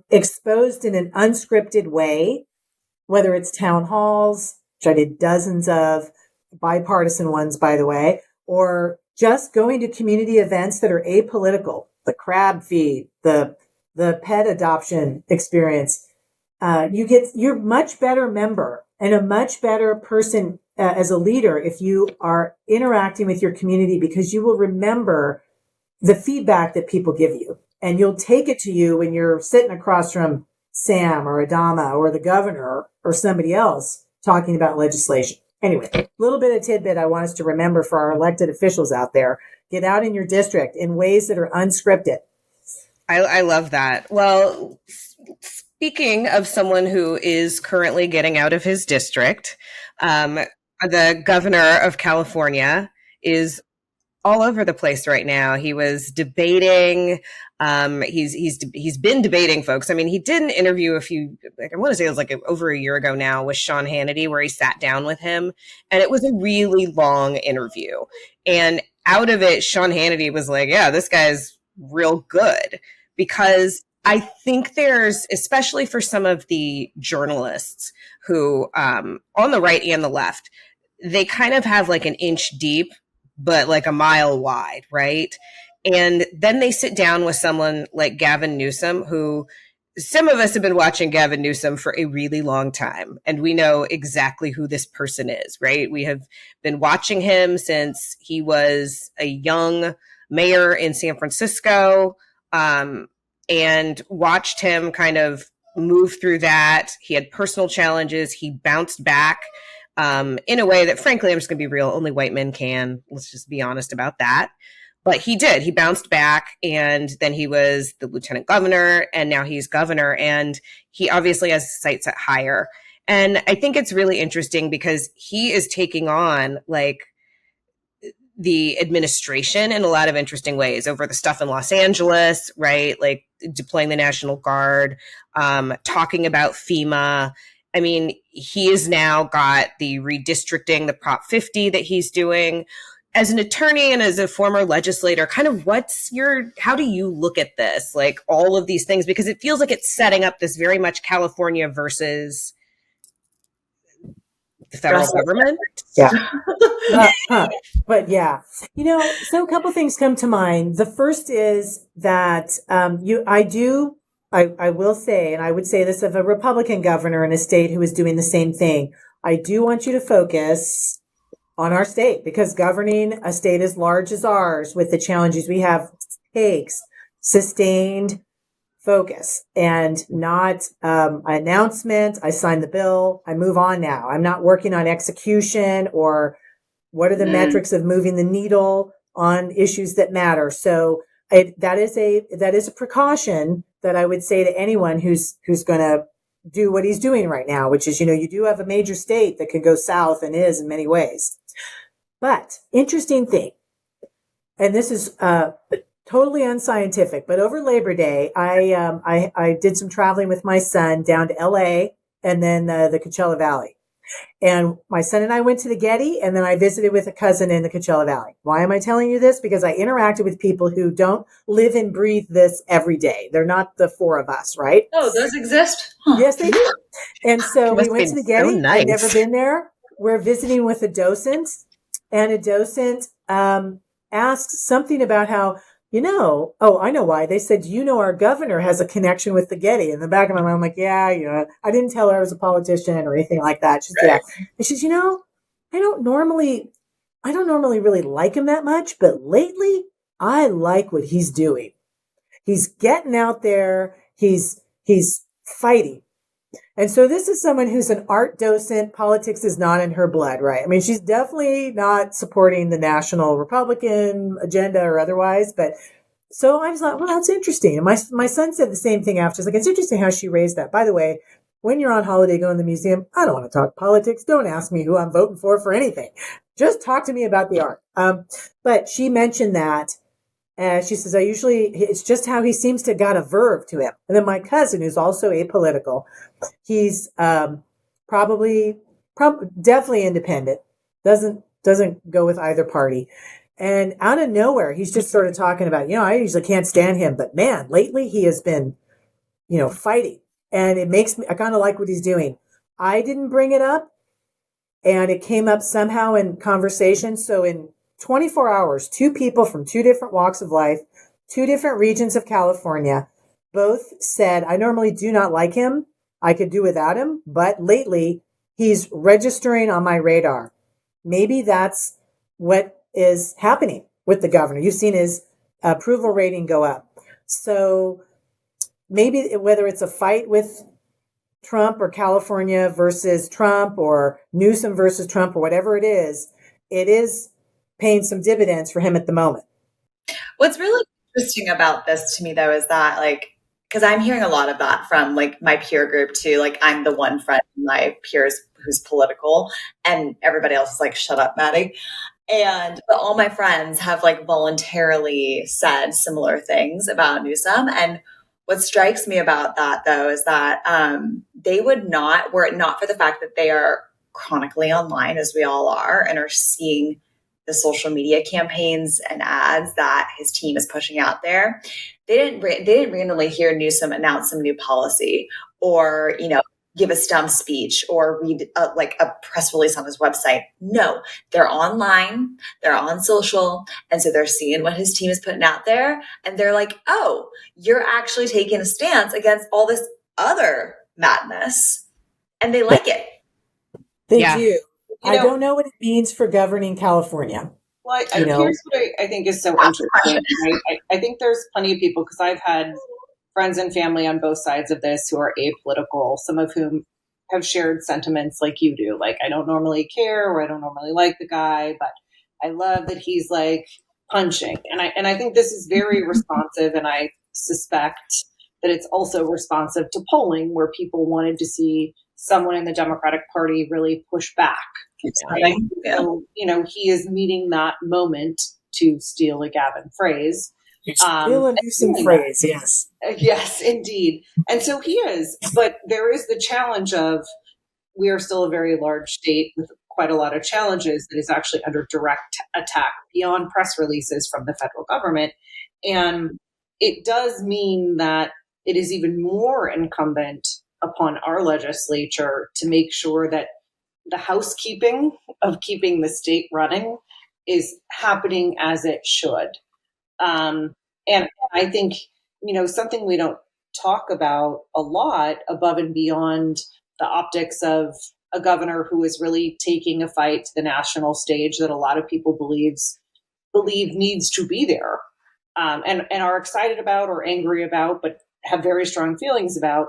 exposed in an unscripted way, whether it's town halls, which I did dozens of, bipartisan ones, by the way, or just going to community events that are apolitical, the crab feed, the pet adoption experience. You're a much better member and a much better person as a leader if you are interacting with your community, because you will remember the feedback that people give you, and you'll take it to you when you're sitting across from Sam or Adama or the governor or somebody else talking about legislation. Anyway, a little bit of tidbit I want us to remember for our elected officials out there. Get out in your district in ways that are unscripted. I love that. Well, speaking of someone who is currently getting out of his district, the governor of California is all over the place right now. He was debating. He's been debating folks. I mean, he did an interview I want to say it was like over a year ago now with Sean Hannity, where he sat down with him, and it was a really long interview. And out of it, Sean Hannity was like, "Yeah, this guy's real good," because I think there's, especially for some of the journalists who, on the right and the left, they kind of have like an inch deep, but like a mile wide, right? And then they sit down with someone like Gavin Newsom, who some of us have been watching Gavin Newsom for a really long time, and we know exactly who this person is, right? We have been watching him since he was a young mayor in San Francisco, and watched him kind of move through that. He had personal challenges. He bounced back in a way that, frankly, I'm just going to be real, only white men can. Let's just be honest about that. But he did. He bounced back, and then he was the lieutenant governor, and now he's governor, and he obviously has sights set higher. And I think it's really interesting because he is taking on like the administration in a lot of interesting ways over the stuff in Los Angeles, right? Like deploying the National Guard, talking about FEMA. I mean, he has now got the redistricting, the Prop 50 that he's doing. As an attorney and as a former legislator, kind of how do you look at this? Like all of these things, because it feels like it's setting up this very much California versus the federal government. Yeah. But yeah, so a couple things come to mind. The first is that I will say, and I would say this of a Republican governor in a state who is doing the same thing. I do want you to focus on our state, because governing a state as large as ours with the challenges we have takes sustained focus, and not announcement. I signed the bill. I move on now. I'm not working on execution or what are the metrics of moving the needle on issues that matter. So that is a precaution that I would say to anyone who's going to do what he's doing right now, which is, you do have a major state that can go south and is in many ways. But interesting thing, and this is totally unscientific, but over Labor Day, I did some traveling with my son down to LA and then the Coachella Valley. And my son and I went to the Getty, and then I visited with a cousin in the Coachella Valley. Why am I telling you this? Because I interacted with people who don't live and breathe this every day. They're not the four of us, right? Oh, those exist? Yes, they do. And so we went to the Getty. So nice. I'd never been there. We're visiting with a docent, and a docent asked something about how, I know why. They said, our governor has a connection with the Getty. In the back of my mind, I'm like, yeah, I didn't tell her I was a politician or anything like that. She said, yeah. And she says, I don't normally really like him that much, but lately I like what he's doing. He's getting out there. He's fighting. And so this is someone who's an art docent. Politics is not in her blood, right? I mean, she's definitely not supporting the national Republican agenda or otherwise, but so I was like, well, that's interesting. And my son said the same thing after. He's like, it's interesting how she raised that. By the way, when you're on holiday going to the museum, I don't want to talk politics. Don't ask me who I'm voting for anything. Just talk to me about the art. But she mentioned that. And she says, it's just how he seems to got a verve to him. And then my cousin, who's also apolitical, he's definitely independent, doesn't go with either party. And out of nowhere, he's just sort of talking about, I usually can't stand him, but man, lately he has been fighting. And it makes me, I kind of like what he's doing. I didn't bring it up, and it came up somehow in conversation. So in 24 hours, two people from two different walks of life, two different regions of California, both said, I normally do not like him. I could do without him, but lately he's registering on my radar. Maybe that's what is happening with the governor. You've seen his approval rating go up. So maybe whether it's a fight with Trump or California versus Trump or Newsom versus Trump or whatever it is paying some dividends for him at the moment. What's really interesting about this to me, though, is that, because I'm hearing a lot of that from my peer group too. I'm the one friend in my peers who's political, and everybody else is like, "Shut up, Maddie." But all my friends have voluntarily said similar things about Newsom. And what strikes me about that, though, is that they would not, were it not for the fact that they are chronically online, as we all are, and are seeing the social media campaigns and ads that his team is pushing out there. They didn't randomly hear Newsom announce some new policy, or give a stump speech, or read a press release on his website. No, they're online, they're on social, and so they're seeing what his team is putting out there, and they're like, "Oh, you're actually taking a stance against all this other madness," and they like it. They do. I don't know what it means for governing California. Well, here's what I think is so interesting. I think there's plenty of people, because I've had friends and family on both sides of this who are apolitical, some of whom have shared sentiments like you do. I don't normally care, or I don't normally like the guy, but I love that he's punching. And I think this is very responsive, and I suspect that it's also responsive to polling, where people wanted to see someone in the Democratic Party really push back. Right? So, he is meeting that moment, to steal a Gavin phrase. Still a Newsom phrase, yes. Yes, indeed. And so he is. But there is the challenge of, we are still a very large state with quite a lot of challenges that is actually under direct attack beyond press releases from the federal government. And it does mean that it is even more incumbent upon our legislature to make sure that the housekeeping of keeping the state running is happening as it should. And I think, something we don't talk about a lot, above and beyond the optics of a governor who is really taking a fight to the national stage that a lot of people believe needs to be there, and are excited about or angry about, but have very strong feelings about.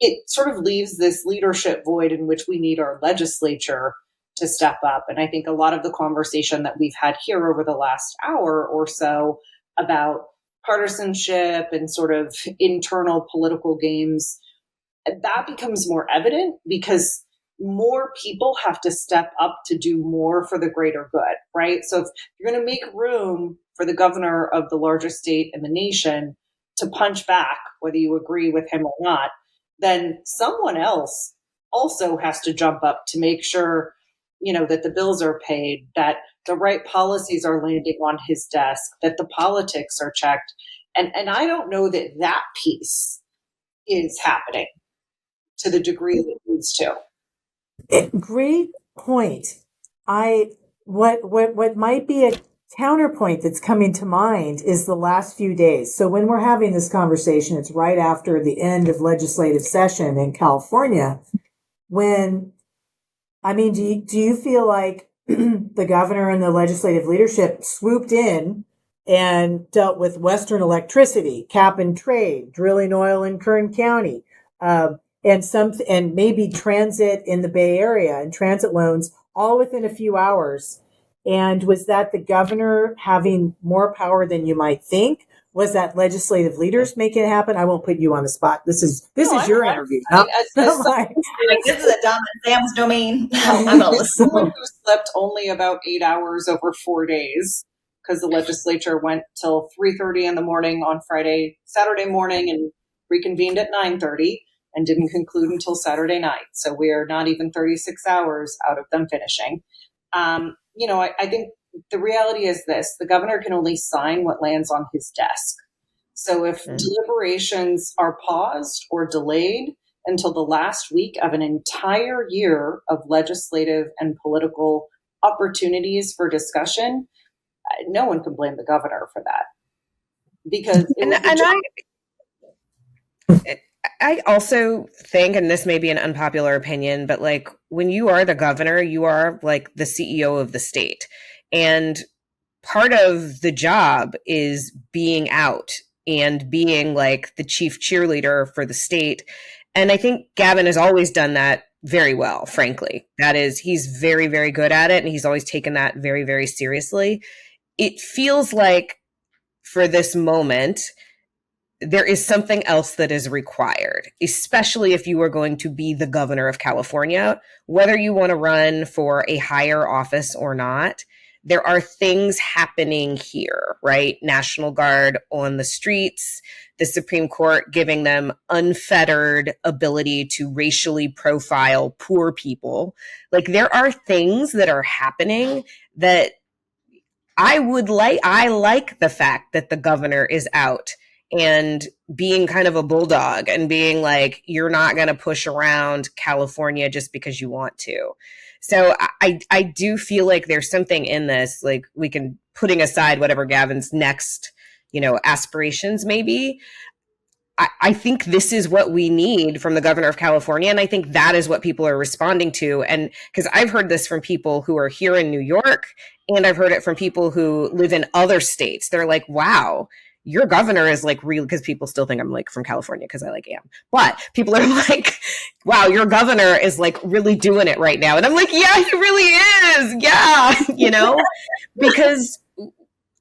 It sort of leaves this leadership void in which we need our legislature to step up. And I think a lot of the conversation that we've had here over the last hour or so about partisanship and sort of internal political games, that becomes more evident because more people have to step up to do more for the greater good, right? So if you're going to make room for the governor of the largest state in the nation to punch back, whether you agree with him or not, then someone else also has to jump up to make sure, that the bills are paid, that the right policies are landing on his desk, that the politics are checked. And I don't know that piece is happening to the degree that it needs to. Great point. What might be a counterpoint that's coming to mind is the last few days. So when we're having this conversation, it's right after the end of legislative session in California. Do you feel like the governor and the legislative leadership swooped in and dealt with Western electricity, cap and trade, drilling oil in Kern County, and maybe transit in the Bay Area and transit loans all within a few hours? And was that the governor having more power than you might think? Was that legislative leaders making it happen? I won't put you on the spot. This is your interview. This is a Dom and Sam's domain. Someone who slept only about 8 hours over 4 days, because the legislature went till 3:30 in the morning on Saturday morning, and reconvened at 9:30 and didn't conclude until Saturday night. So we are not even 36 hours out of them finishing. I think the reality is this: the governor can only sign what lands on his desk. So if deliberations are paused or delayed until the last week of an entire year of legislative and political opportunities for discussion, no one can blame the governor for that, because it was the job. I also think, and this may be an unpopular opinion, but like when you are the governor, you are like the CEO of the state. And part of the job is being out and being like the chief cheerleader for the state. And I think Gavin has always done that very well, frankly. That is, he's very, very good at it. And he's always taken that very, very seriously. It feels like for this moment, there is something else that is required, especially if you are going to be the governor of California, whether you want to run for a higher office or not. There are things happening here, right? National Guard on the streets, the Supreme Court giving them unfettered ability to racially profile poor people. Like there are things that are happening that I like the fact that the governor is out and being kind of a bulldog and being like, you're not going to push around California just because you want to. So I do feel like there's something in this, like we can, putting aside whatever Gavin's next, aspirations may be. I think this is what we need from the governor of California. And I think that is what people are responding to. And because I've heard this from people who are here in New York, and I've heard it from people who live in other states. They're like, wow, your governor is like real, because people still think I'm like from California because I like am. But people are like, wow, your governor is like really doing it right now. And I'm like, yeah, he really is. Yeah, because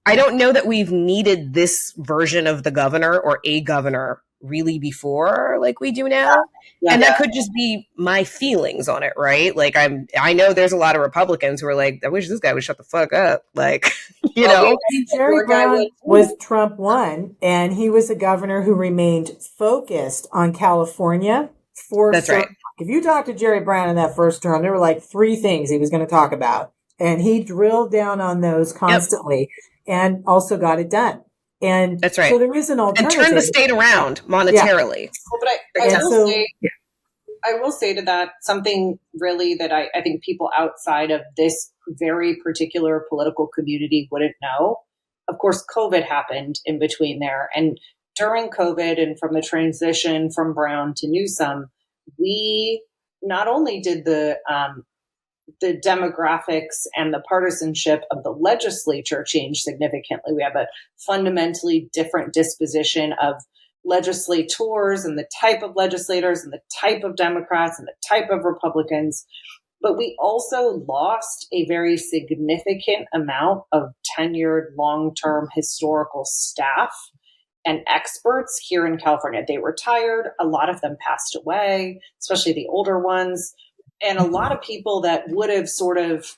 I don't know that we've needed this version of the governor or a governor really before like we do now. And that could just be my feelings on it, right? Like I know there's a lot of Republicans who are like, I wish this guy would shut the fuck up. Like, Jerry Brown was Trump won, and he was a governor who remained focused on California for That's right. If you talk to Jerry Brown in that first term, there were like 3 things he was going to talk about, and he drilled down on those constantly. And also got it done. And that's right. So there is an alternative. And turn the state around monetarily. Yeah. But I will say to that something really that I think people outside of this very particular political community wouldn't know. Of course, COVID happened in between there. And during COVID and from the transition from Brown to Newsom, we not only did the demographics and the partisanship of the legislature changed significantly. We have a fundamentally different disposition of legislators and the type of legislators and the type of Democrats and the type of Republicans. But we also lost a very significant amount of tenured, long-term historical staff and experts here in California. They retired. A lot of them passed away, especially the older ones. And a lot of people that would have sort of,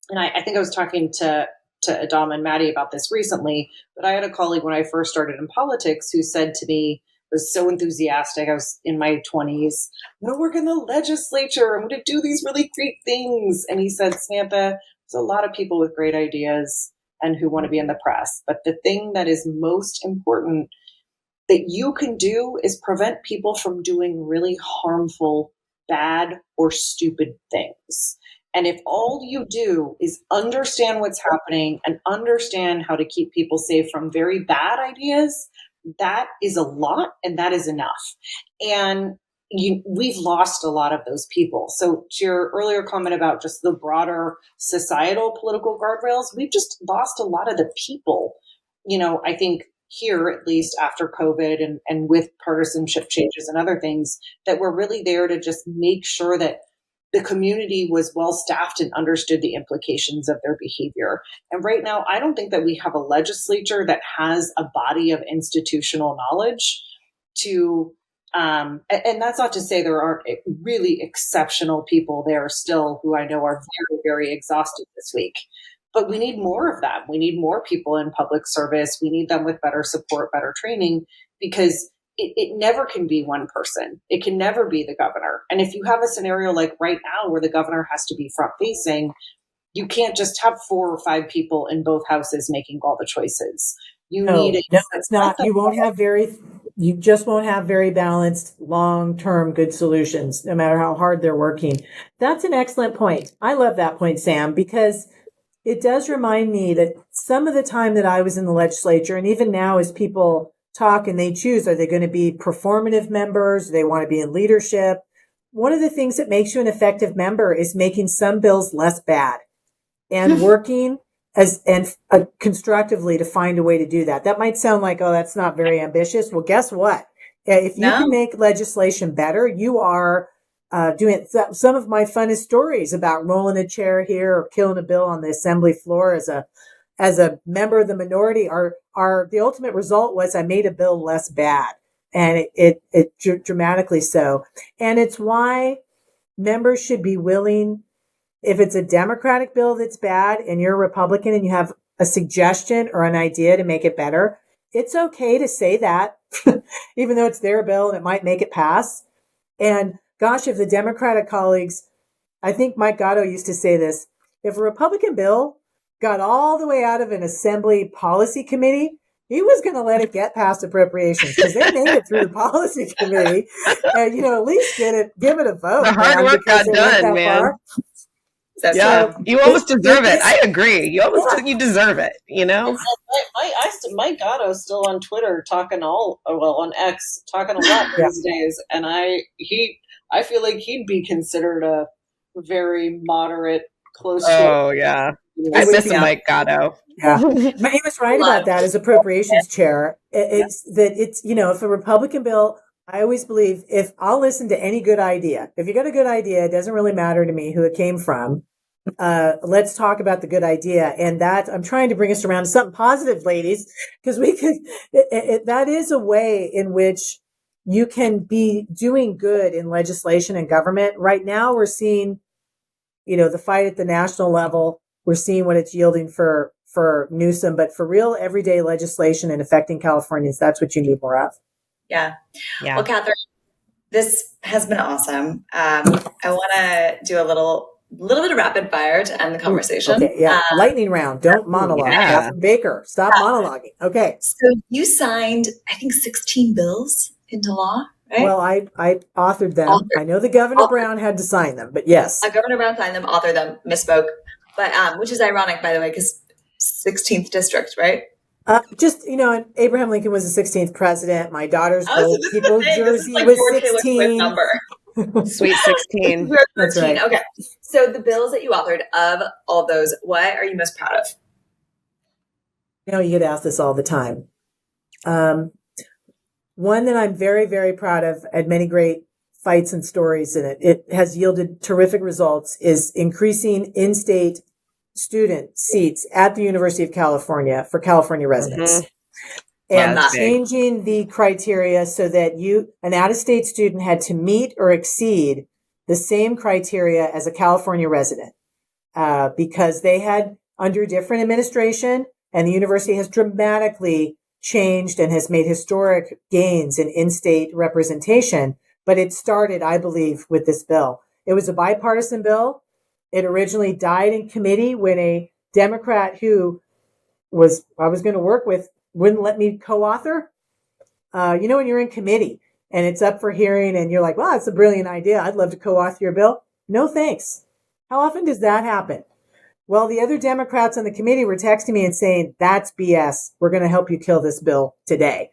and I think I was talking to Adam and Maddie about this recently, but I had a colleague when I first started in politics who said to me, was so enthusiastic. I was in my 20s. I'm going to work in the legislature. I'm going to do these really great things. And he said, Samantha, there's a lot of people with great ideas and who want to be in the press. But the thing that is most important that you can do is prevent people from doing really harmful, bad, or stupid things. And if all you do is understand what's happening and understand how to keep people safe from very bad ideas, that is a lot and that is enough. And we've lost a lot of those people. So to your earlier comment about just the broader societal political guardrails, we've just lost a lot of the people. I think here, at least after COVID and with partisanship changes and other things, that we're really there to just make sure that the community was well staffed and understood the implications of their behavior. And right now, I don't think that we have a legislature that has a body of institutional knowledge to, and that's not to say there aren't really exceptional people there still who I know are very, very exhausted this week. But we need more of them. We need more people in public service. We need them with better support, better training, because it never can be one person. It can never be the governor. And if you have a scenario like right now where the governor has to be front facing, you can't just have 4 or 5 people in both houses making all the choices. You No, need no, it's not. You just won't have very balanced, long-term good solutions, no matter how hard they're working. That's an excellent point. I love that point, Sam, because it does remind me that some of the time that I was in the legislature, and even now as people talk and they choose, are they going to be performative members? Do they want to be in leadership? One of the things that makes you an effective member is making some bills less bad and working constructively to find a way to do that. That might sound like, oh, that's not very ambitious. Well, guess what? If you can make legislation better, you are doing it. Some of my funnest stories about rolling a chair here or killing a bill on the assembly floor as a member of the minority are the ultimate result was I made a bill less bad, and it dramatically so. And it's why members should be willing. If it's a Democratic bill that's bad and you're a Republican and you have a suggestion or an idea to make it better, it's okay to say that, even though it's their bill and it might make it pass. And gosh, if the Democratic colleagues, I think Mike Gatto used to say this, if a Republican bill got all the way out of an Assembly policy committee, he was going to let it get past appropriations because they made it through the policy committee and, at least give it a vote. The hard work got done, man. Far. Yeah, you almost deserve it. I agree. You deserve it, Mike Gatto's still on Twitter on X talking a lot these days, and I feel like he'd be considered a very moderate, close. Yeah, I miss Mike Gatto. Yeah, but he was right about that as appropriations chair. It's if a Republican bill. I always believe if I'll listen to any good idea. If you got a good idea, it doesn't really matter to me who it came from. Let's talk about the good idea. And that I'm trying to bring us around to something positive, ladies, because that is a way in which you can be doing good in legislation and government. Right now we're seeing, the fight at the national level. We're seeing what it's yielding for Newsom, but for real everyday legislation and affecting Californians, that's what you need more of. Yeah. Well, Catherine, this has been awesome. I want to do a little bit of rapid fire to end the conversation. Okay, yeah. Lightning round. Don't monologue. Catherine Baker, stop monologuing. Okay. So you signed, I think, 16 bills into law, right? Well, I authored them. I know the Governor Brown had to sign them, but yes. Governor Brown signed them, authored them, misspoke. But which is ironic, by the way, because 16th district, right? Abraham Lincoln was the 16th president. My daughter's goalkeeper jersey was 16. Number. Sweet 16. That's right. Okay. So the bills that you authored, of all those, what are you most proud of? You get asked this all the time. One that I'm very, very proud of, had many great fights and stories in it. It has yielded terrific results, is increasing in-state student seats at the University of California for California residents. And changing the criteria so that an out-of-state student had to meet or exceed the same criteria as a California resident, because they had under different administration, and the university has dramatically changed and has made historic gains in in-state representation. But it started, I believe, with this bill. It was a bipartisan bill. It originally died in committee when a Democrat who I was going to work with wouldn't let me co-author. When you're in committee and it's up for hearing and you're like, well, that's a brilliant idea. I'd love to co-author your bill. No, thanks. How often does that happen? Well, the other Democrats on the committee were texting me and saying, that's BS. We're going to help you kill this bill today.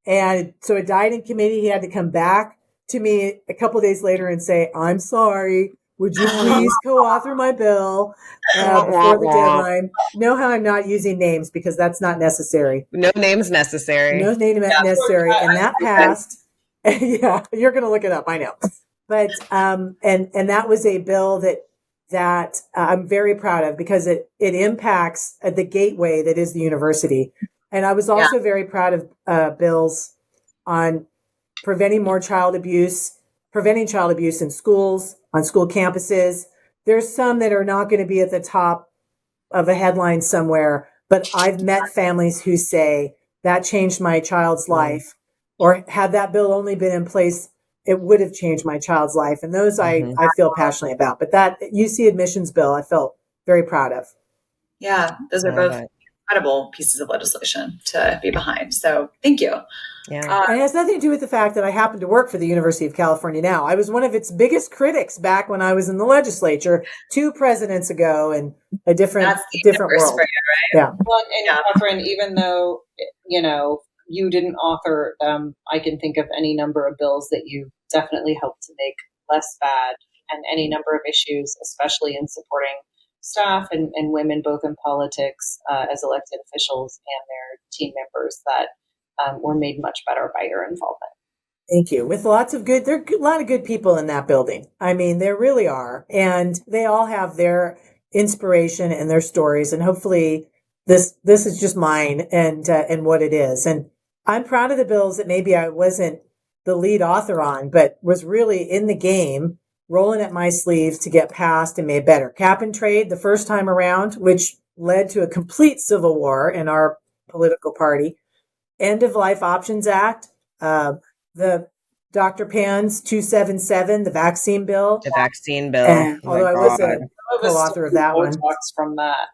And so it died in committee. He had to come back to me a couple of days later and say, I'm sorry. Would you please co-author my bill before the deadline? Know how I'm not using names because that's not necessary. No names necessary. No name necessary. And that passed. Yeah, you're going to look it up. I know. But and that was a bill that I'm very proud of because it impacts the gateway that is the university. And I was also very proud of bills on preventing child abuse in schools, on school campuses. There's some that are not going to be at the top of a headline somewhere, but I've met families who say that changed my child's life, or had that bill only been in place, it would have changed my child's life. And those I feel passionately about. But that UC admissions bill, I felt very proud of. Yeah, those are both incredible pieces of legislation to be behind. So thank you. Yeah. And it has nothing to do with the fact that I happen to work for the University of California now. I was one of its biggest critics back when I was in the legislature 2 presidents ago in a different world. For you, right? Yeah. Well, and Catherine, even though, you didn't author them, I can think of any number of bills that you definitely helped to make less bad, and any number of issues, especially in supporting staff and women, both in politics as elected officials and their team members, that were made much better by your involvement. Thank you. With lots of there are a lot of good people in that building. I mean, there really are. And they all have their inspiration and their stories. And hopefully this is just mine and what it is. And I'm proud of the bills that maybe I wasn't the lead author on, but was really in the game, rolling up my sleeves to get passed and made better. Cap and trade the first time around, which led to a complete civil war in our political party. End of Life Options Act, the Dr. Pan's 277, the vaccine bill. The vaccine bill. Although I was a co-author of that one. From that.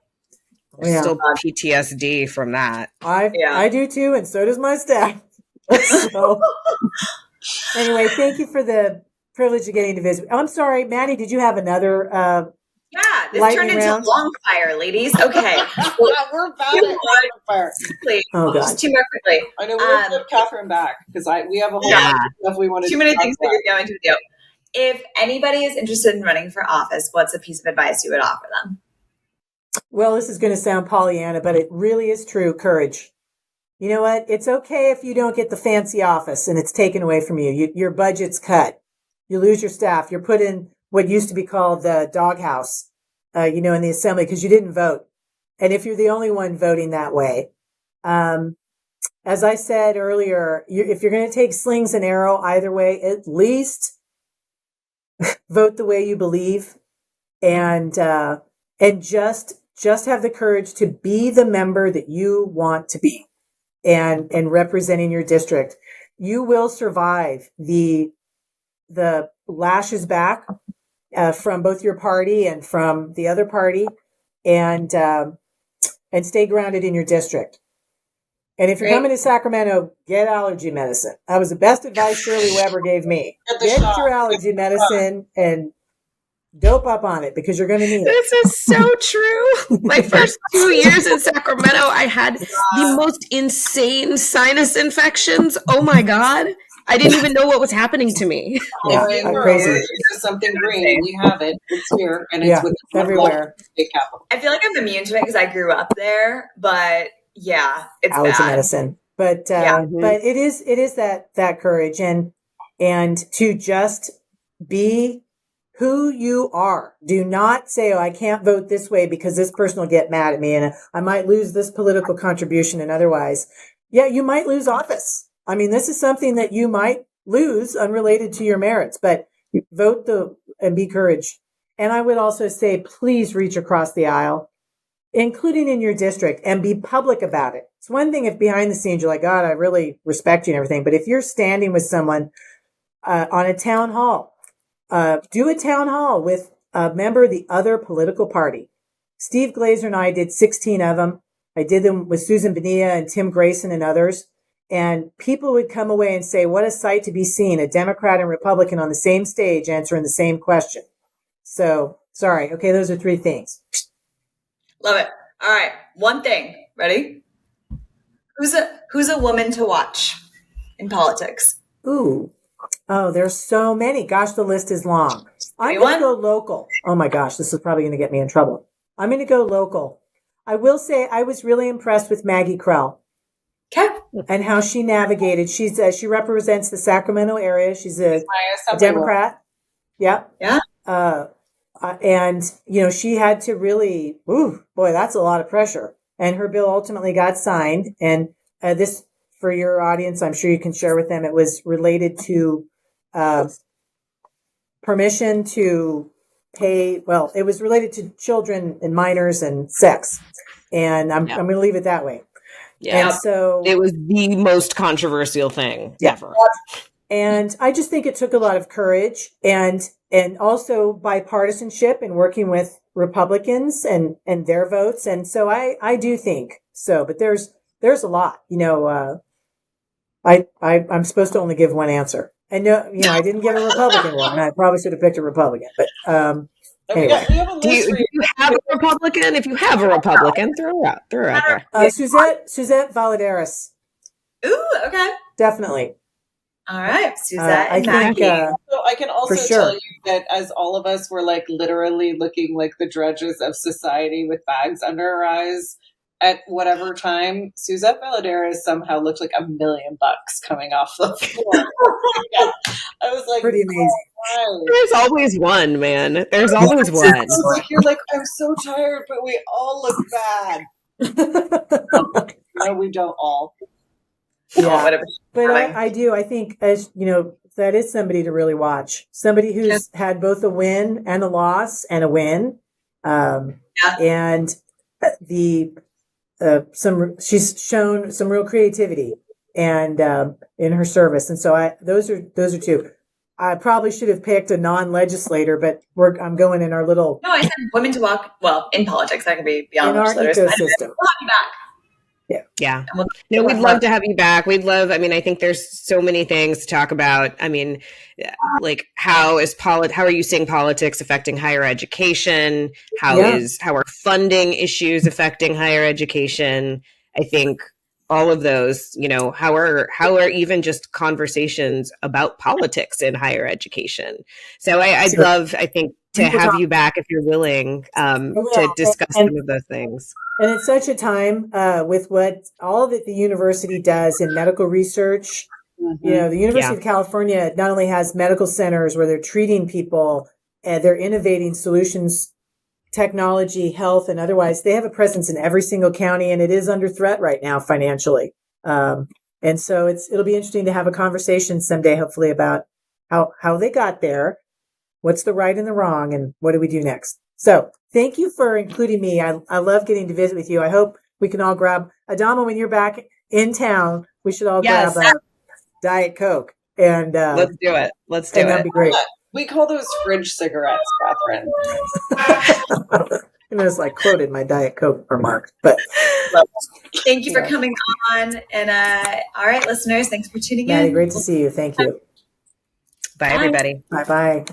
There's still PTSD from that. I do too, and so does my staff. So, anyway, thank you for the privilege of getting to visit. I'm sorry, Maddie, did you have another this turned into a long fire, ladies. Okay. We're about at long fire. Oh, God. Just 2 more quickly. I know we're going to have Catherine back because we have a whole lot of stuff we want to do. Too many things we could go into with you. If anybody is interested in running for office, what's a piece of advice you would offer them? Well, this is going to sound Pollyanna, but it really is true. Courage. You know what? It's okay if you don't get the fancy office and it's taken away from you. Your budget's cut. You lose your staff. You're put in what used to be called the doghouse, in the assembly because you didn't vote. And if you're the only one voting that way, as I said earlier, if you're going to take slings and arrow either way, at least vote the way you believe and just have the courage to be the member that you want to be and representing your district. You will survive the lashes back from both your party and from the other party, and stay grounded in your district. And if you're coming to Sacramento, get allergy medicine. That was the best advice Shirley Weber gave me. Get your allergy medicine and dope up on it because you're going to need it. This is so true. My first 2 years in Sacramento, I had the most insane sinus infections. Oh my God. I didn't even know what was happening to me. Yeah, crazy. Something green, you have it. It's here, and it's with everywhere. I feel like I'm immune to it because I grew up there, but it's allergy bad. medicine. But but it is that courage and to just be who you are. Do not say, "Oh, I can't vote this way because this person will get mad at me, and I might lose this political contribution." And otherwise, you might lose office. I mean, this is something that you might lose unrelated to your merits, but vote and be courage. And I would also say, please reach across the aisle, including in your district, and be public about it. It's one thing if behind the scenes you're like, God, I really respect you and everything. But if you're standing with someone on a town hall, do a town hall with a member of the other political party. Steve Glazer and I did 16 of them. I did them with Susan Bonilla and Tim Grayson and others. And people would come away and say, what a sight to be seen, a Democrat and Republican on the same stage answering the same question. So, sorry. Okay, those are 3 things. Love it. All right. One thing. Ready? Who's a woman to watch in politics? Ooh. Oh, there's so many. Gosh, the list is long. I'm going to go local. Oh my gosh, this is probably going to get me in trouble. I'm going to go local. I will say I was really impressed with Maggie Krell. Okay. And how she navigated. She represents the Sacramento area. She's a Democrat. Yeah. Yeah. And, she had to really, boy, that's a lot of pressure. And her bill ultimately got signed. And this, for your audience, I'm sure you can share with them, it was related to permission to pay. Well, it was related to children and minors and sex. And I'm going to leave it that way. Yeah. And so it was the most controversial thing ever. And I just think it took a lot of courage and also bipartisanship and working with Republicans and their votes. And so I do think So, but there's a lot, I'm supposed to only give one answer. And no, I didn't give a Republican one. I probably should have picked a Republican, but anyway. We have a Do list you have a Republican? If you have a Republican, throw her out there. Suzette Valladares. Ooh, okay. Definitely. All right, Suzette and I think, Maggie. So I can also tell you that as all of us were like literally looking like the drudges of society with bags under our eyes at whatever time, Suzette Valladares somehow looked like $1 million coming off the floor. I was like, pretty amazing. Oh, there's always one, man. There's always one. You're like, I'm so tired, but we all look bad. No, we don't all. Yeah, but I do. I think, as that is somebody to really watch. Somebody who's had both a win and a loss and a win, and she's shown some real creativity and in her service. And so those are two. I probably should have picked a non-legislator, but I'm going in our little. No, I said women to walk. Well, in politics, that can be beyond in our ecosystem. We'll have you back. Yeah. No, we'd love to have you back. I think there's so many things to talk about. I mean, like how are you seeing politics affecting higher education? How are funding issues affecting higher education? I think all of those, how are even just conversations about politics in higher education? So I'd love, I think, to have you back if you're willing to discuss some of those things. And it's such a time with what all that the university does in medical research. The University of California not only has medical centers where they're treating people and they're innovating solutions, technology, health, and otherwise. They have a presence in every single county, and it is under threat right now financially. And so it'll be interesting to have a conversation someday, hopefully, about how they got there, what's the right and the wrong, and what do we do next. So thank you for including me. I love getting to visit with you. I hope we can all grab Adama when you're back in town. We should all grab a Diet Coke and let's do it. That'd be great. We call those fridge cigarettes, Catherine. And it's like quoted my Diet Coke remark. But thank you for coming on. And all right, listeners, thanks for tuning Maddie, in. great to see you. Thank you. Bye, everybody. Bye-bye.